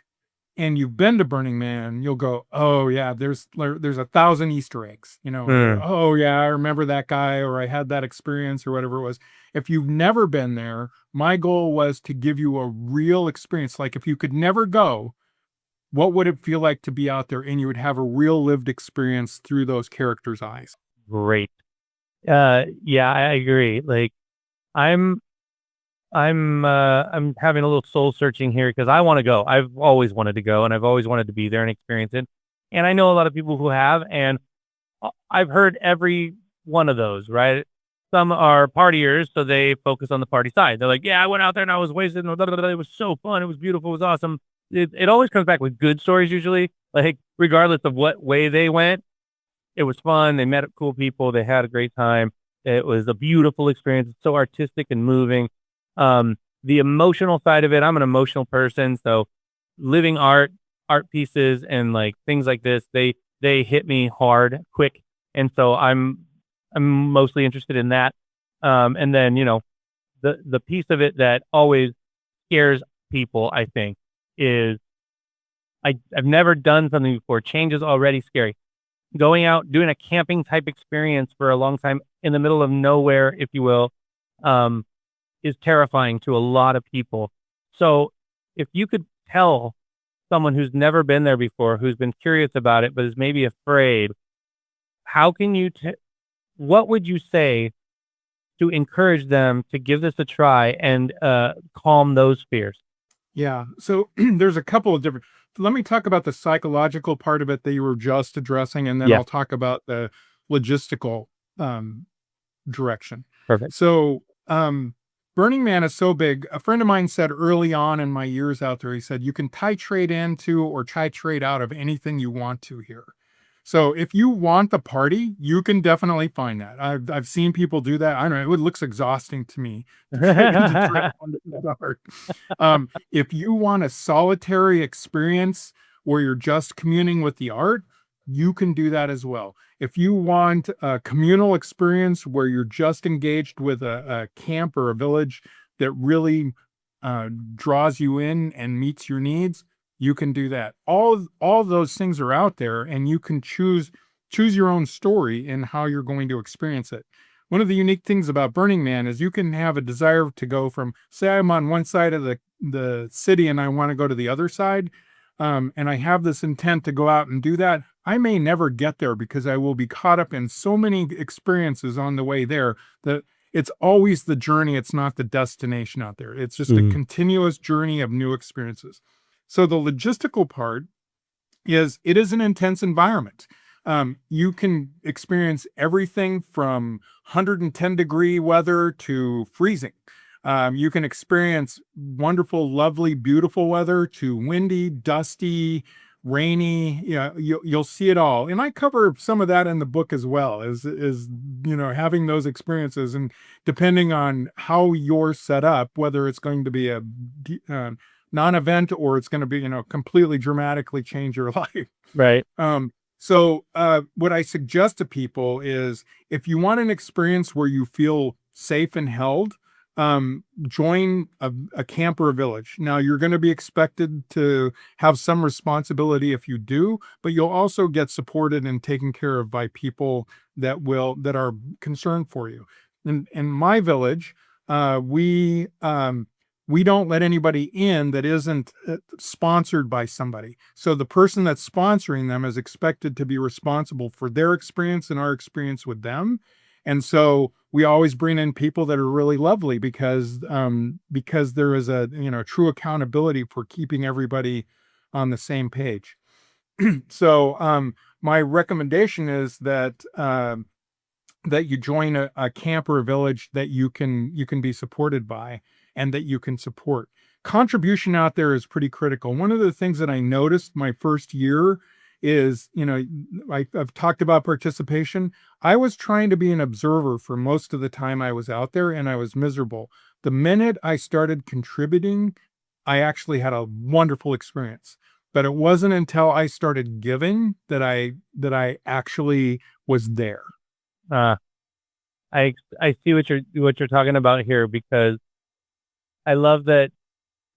and you've been to Burning Man, you'll go, oh yeah, there's 1,000 Easter eggs, oh yeah, I remember that guy, or I had that experience, or whatever it was. If you've never been there, my goal was to give you a real experience. Like if you could never go, what would it feel like to be out there? And you would have a real lived experience through those characters' eyes. Great. Yeah, I agree. Like I'm having a little soul searching here because I want to go. I've always wanted to go, and I've always wanted to be there and experience it. And I know a lot of people who have, and I've heard every one of those, right? Some are partiers, so they focus on the party side. They're like, yeah, I went out there and I was wasted. And blah, blah, blah. It was so fun. It was beautiful. It was awesome. It always comes back with good stories usually, like regardless of what way they went. It was fun. They met cool people. They had a great time. It was a beautiful experience. It's so artistic and moving. The emotional side of it, I'm an emotional person. So living art pieces and like things like this, they hit me hard, quick. And so I'm mostly interested in that. And then, the piece of it that always scares people, I think, is I've never done something before. Change is already scary. Going out, doing a camping type experience for a long time in the middle of nowhere, if you will, is terrifying to a lot of people. So if you could tell someone who's never been there before, who's been curious about it, but is maybe afraid, how can you, what would you say to encourage them to give this a try and calm those fears? Yeah. So there's a couple of different, let me talk about the psychological part of it that you were just addressing, and then Yeah. I'll talk about the logistical direction. Perfect. So Burning Man is so big. A friend of mine said early on in my years out there, he said, you can titrate into or titrate out of anything you want to here. So if you want the party, you can definitely find that. I've seen people do that. I don't know. It looks exhausting to me. If you want a solitary experience where you're just communing with the art, you can do that as well. If you want a communal experience where you're just engaged with a camp or a village that really draws you in and meets your needs, you can do that. All those things are out there, and you can choose your own story in how you're going to experience it. One of the unique things about Burning Man is you can have a desire to go from, say I'm on one side of the city and I want to go to the other side, and I have this intent to go out and do that. I may never get there because I will be caught up in so many experiences on the way there that it's always the journey. It's not the destination out there. It's just a continuous journey of new experiences. So the logistical part is it is an intense environment. You can experience everything from 110-degree weather to freezing. You can experience wonderful, lovely, beautiful weather to windy, dusty, rainy. You'll see it all. And I cover some of that in the book as well, is having those experiences, and depending on how you're set up, whether it's going to be a non-event or it's going to be, completely dramatically change your life. Right. So what I suggest to people is if you want an experience where you feel safe and held, join a camp or a village. Now, you're going to be expected to have some responsibility if you do, but you'll also get supported and taken care of by people that are concerned for you. In my village, we don't let anybody in that isn't sponsored by somebody. So the person that's sponsoring them is expected to be responsible for their experience and our experience with them. And so we always bring in people that are really lovely because there is a true accountability for keeping everybody on the same page. So my recommendation is that you join a camp or a village that you can be supported by and that you can support. Contribution out there is pretty critical. One of the things that I noticed my first year is, I've talked about participation. I was trying to be an observer for most of the time I was out there, and I was miserable. The minute I started contributing, I actually had a wonderful experience. But it wasn't until I started giving that I actually was there. I see what you're talking about here, because I love that.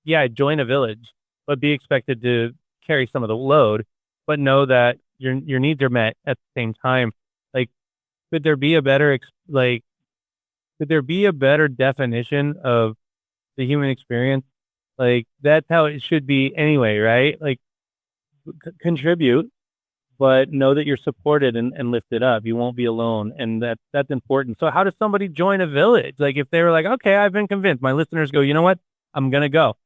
Yeah, join a village, but be expected to carry some of the load, but know that your needs are met at the same time. Like, could there be a better definition of the human experience? Like, that's how it should be anyway, right? Like, contribute, but know that you're supported and lifted up. You won't be alone, and that's important. So how does somebody join a village? Like, if they were like, okay, I've been convinced, my listeners go, you know what, I'm gonna go.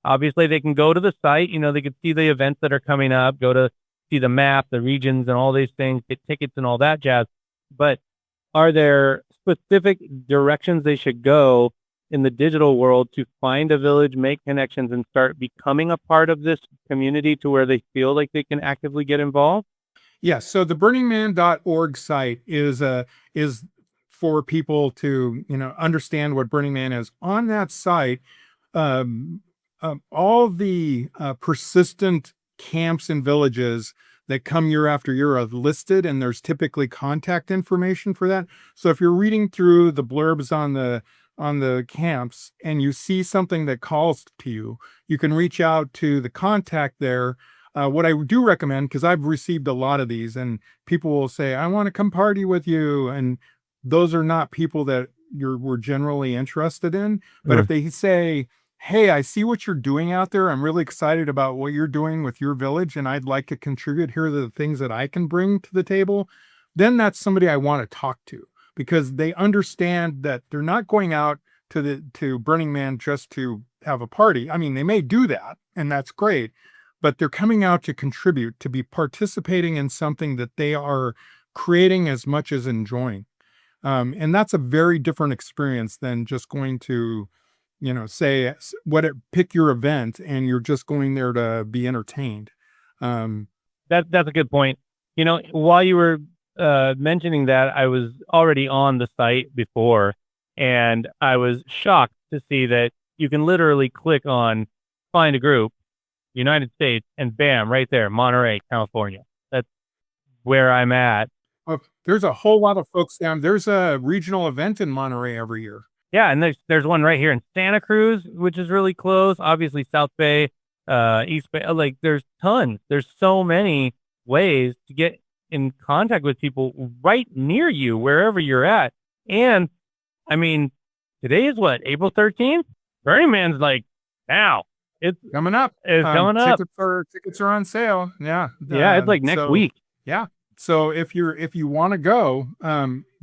Obviously, they can go to the site. They could see the events that are coming up, go to see the map, the regions, and all these things, get tickets and all that jazz. But are there specific directions they should go in the digital world to find a village, make connections, and start becoming a part of this community to where they feel like they can actively get involved? Yes. So the burningman.org site is for people to understand what Burning Man is. On that site, all the persistent camps and villages that come year after year are listed, and there's typically contact information for that. So if you're reading through the blurbs on the camps and you see something that calls to you, you can reach out to the contact there. What I do recommend, because I've received a lot of these, and people will say, I want to come party with you. And those are not people that we're generally interested in. But if they say, hey, I see what you're doing out there, I'm really excited about what you're doing with your village, and I'd like to contribute, here are the things that I can bring to the table, then that's somebody I want to talk to, because they understand that they're not going out to Burning Man just to have a party. I mean, they may do that, and that's great, but they're coming out to contribute, to be participating in something that they are creating as much as enjoying. And that's a very different experience than just going to, pick your event and you're just going there to be entertained. That's a good point. While you were mentioning that, I was already on the site before, and I was shocked to see that you can literally click on find a group, United States, and bam, right there, Monterey, California. That's where I'm at. There's a whole lot of folks down. There's a regional event in Monterey every year. Yeah, and there's one right here in Santa Cruz, which is really close. Obviously, South Bay, East Bay. Like, there's tons. There's so many ways to get in contact with people right near you, wherever you're at. And I mean, today is what, April 13th? Burning Man's like now. It's coming up. It's coming up. Tickets are on sale. Yeah. Yeah, it's like next week. Yeah. So if you want to go,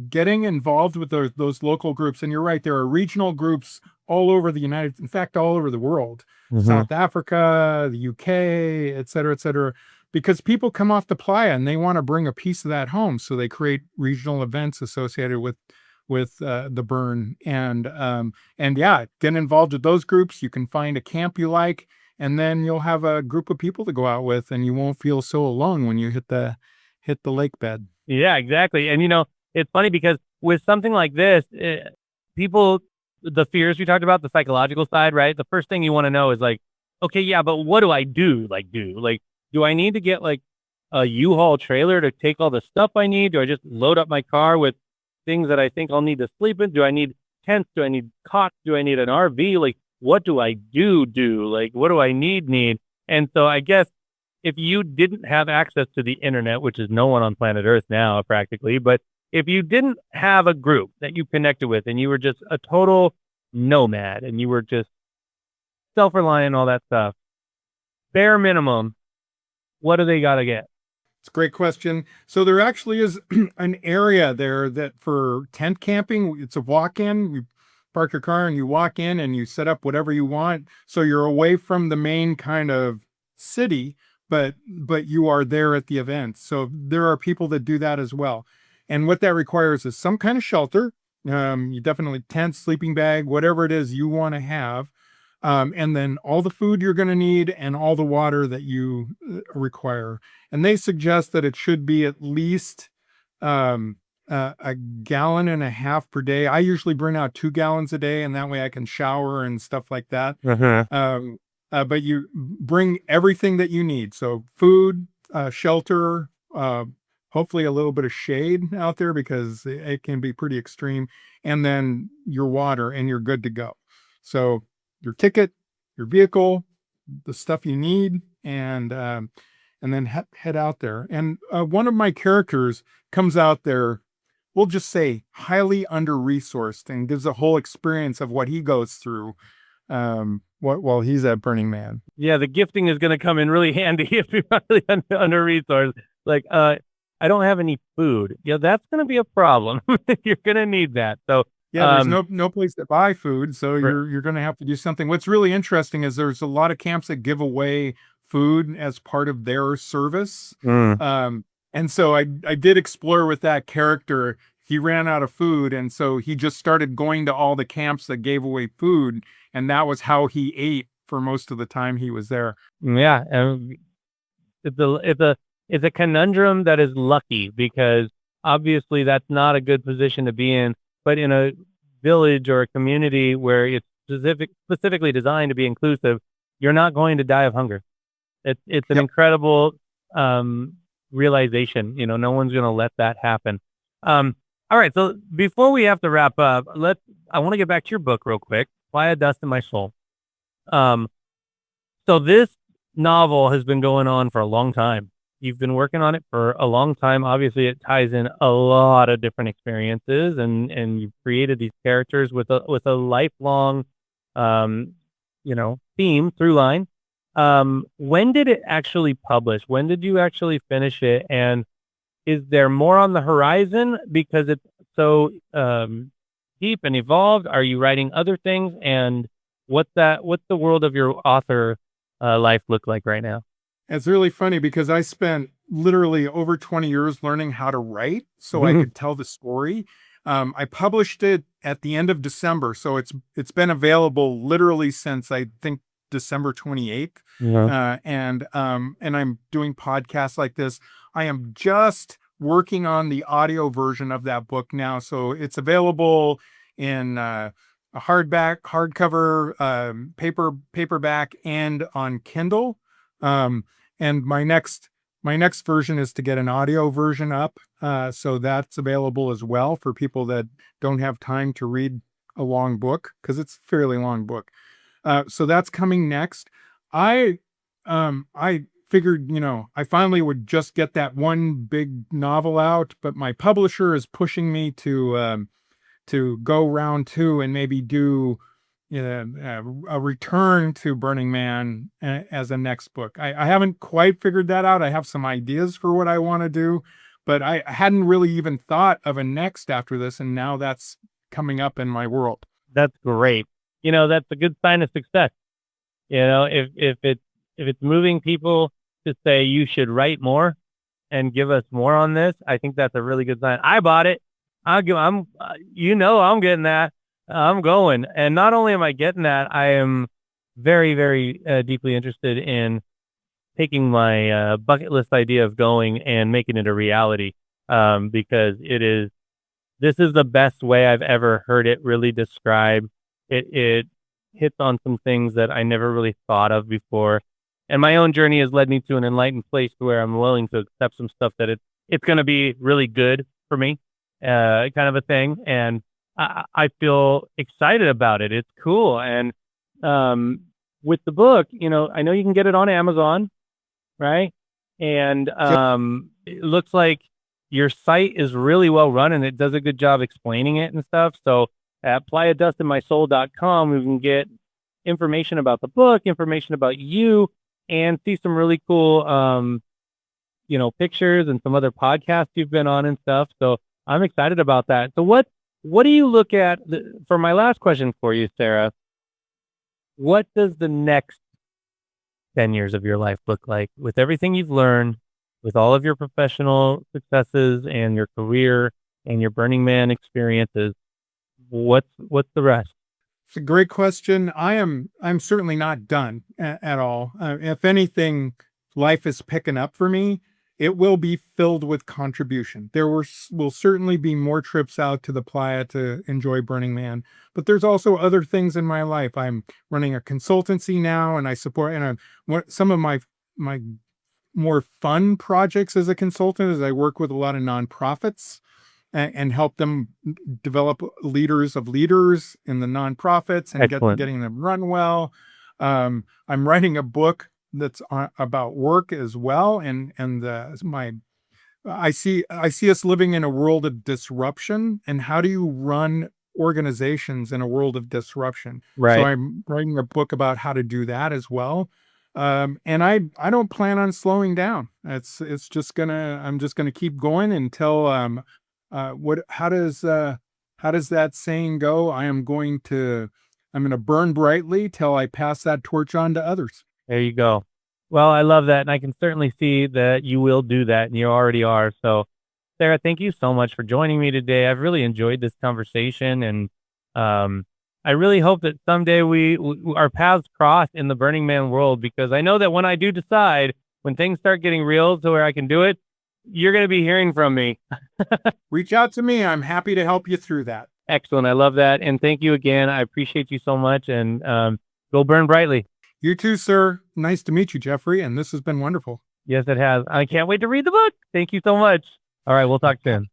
getting involved with those local groups, and you're right, there are regional groups all over in fact, all over the world, South Africa, the UK, et cetera, because people come off the Playa and they want to bring a piece of that home. So they create regional events associated with the burn, and yeah, get involved with those groups. You can find a camp you like, and then you'll have a group of people to go out with, and you won't feel so alone when you hit the lake bed. Yeah, exactly. And it's funny because with something like this, people, the fears we talked about, the psychological side, right? The first thing you want to know is like, okay, yeah, but what do I do? Do I need to get like a U-Haul trailer to take all the stuff I need? Do I just load up my car with things that I think I'll need to sleep in? Do I need tents? Do I need cots? Do I need an RV? Like, what do I do? Like, what do I need? And so I guess if you didn't have access to the internet, which is no one on planet Earth now practically, but if you didn't have a group that you connected with and you were just a total nomad and you were just self-reliant, all that stuff, bare minimum, what do they got to get? It's a great question. So there actually is an area there that for tent camping, it's a walk-in. You park your car and you walk in and you set up whatever you want. So you're away from the main kind of city, but you are there at the event. So there are people that do that as well. And what that requires is some kind of shelter. You definitely tent, sleeping bag, whatever it is you want to have. And then all the food you're going to need and all the water that you require. And they suggest that it should be at least a gallon and a half per day. I usually bring out 2 gallons a day, and that way I can shower and stuff like that. But you bring everything that you need. So food, shelter, hopefully a little bit of shade out there because it can be pretty extreme. And then your water, and you're good to go. So your ticket, your vehicle, the stuff you need, and then head out there. And one of my characters comes out there, we'll just say highly under-resourced, and gives a whole experience of what he goes through while he's at Burning Man. Yeah, the gifting is going to come in really handy if you're really under-resourced. Like, I don't have any food. Yeah, that's going to be a problem. You're going to need that. So yeah, there's no place to buy food, so you're going to have to do something. What's really interesting is there's a lot of camps that give away food as part of their service. And so I did explore with that character. He ran out of food, and so he just started going to all the camps that gave away food, and that was how he ate for most of the time he was there. Yeah, it's a conundrum that is lucky, because obviously that's not a good position to be in. But in a village or a community where it's specifically designed to be inclusive, you're not going to die of hunger. It's an incredible realization. No one's going to let that happen. All right, so before we have to wrap up, I want to get back to your book real quick, Playa, Dust in My Soul. So this novel has been going on for a long time. You've been working on it for a long time. Obviously, it ties in a lot of different experiences, and you've created these characters with a lifelong, theme through line. When did it actually publish? When did you actually finish it? And is there more on the horizon because it's so deep and evolved? Are you writing other things? And what's the world of your author life look like right now? It's really funny because I spent literally over 20 years learning how to write so I could tell the story. I published it at the end of December, so it's been available literally since I think December 28th. Yeah. And I'm doing podcasts like this. I am just working on the audio version of that book now, so it's available in a hardcover, paperback, and on Kindle. And my next version is to get an audio version up. So that's available as well for people that don't have time to read a long book, because it's a fairly long book. So that's coming next. I figured, I finally would just get that one big novel out, but my publisher is pushing me to go round 2 and maybe do a return to Burning Man as a next book. I haven't quite figured that out. I have some ideas for what I want to do, but I hadn't really even thought of a next after this, and now that's coming up in my world. That's great. That's a good sign of success. If it's moving people to say you should write more and give us more on this, I think that's a really good sign. I bought it. I'm getting that. I'm going. And not only am I getting that, I am very, very deeply interested in taking my bucket list idea of going and making it a reality, because this is the best way I've ever heard it really described. It hits on some things that I never really thought of before. And my own journey has led me to an enlightened place where I'm willing to accept some stuff that it's going to be really good for me, kind of a thing. And I feel excited about it. It's cool. And with the book, I know you can get it on Amazon, right? And it looks like your site is really well run and it does a good job explaining it and stuff. So at playadustinmysoul.com, we can get information about the book, information about you, and see some really cool, pictures and some other podcasts you've been on and stuff. So I'm excited about that. So what do you look at for my last question for you, Sarah? What does the next 10 years of your life look like with everything you've learned, with all of your professional successes and your career and your Burning Man experiences? What's the rest? It's a great question. I'm certainly not done at all. If anything, life is picking up for me. It will be filled with contribution. There will certainly be more trips out to the Playa to enjoy Burning Man, but there's also other things in my life. I'm running a consultancy now, and I support, and some of my more fun projects as a consultant is I work with a lot of nonprofits and help them develop leaders of leaders in the nonprofits and getting them run well. I'm writing a book that's about work as well, and I see us living in a world of disruption, and how do you run organizations in a world of disruption? Right. So I'm writing a book about how to do that as well. And I don't plan on slowing down. I'm just gonna keep going until how does that saying go? I'm gonna burn brightly till I pass that torch on to others. There you go. Well, I love that, and I can certainly see that you will do that, and you already are. So, Sarah, thank you so much for joining me today. I've really enjoyed this conversation, and I really hope that someday our paths cross in the Burning Man world, because I know that when I do decide, when things start getting real to where I can do it, you're going to be hearing from me. Reach out to me. I'm happy to help you through that. Excellent. I love that. And thank you again. I appreciate you so much, and go burn brightly. You too, sir. Nice to meet you, Jeffrey, and this has been wonderful. Yes, it has. I can't wait to read the book. Thank you so much. All right, we'll talk soon.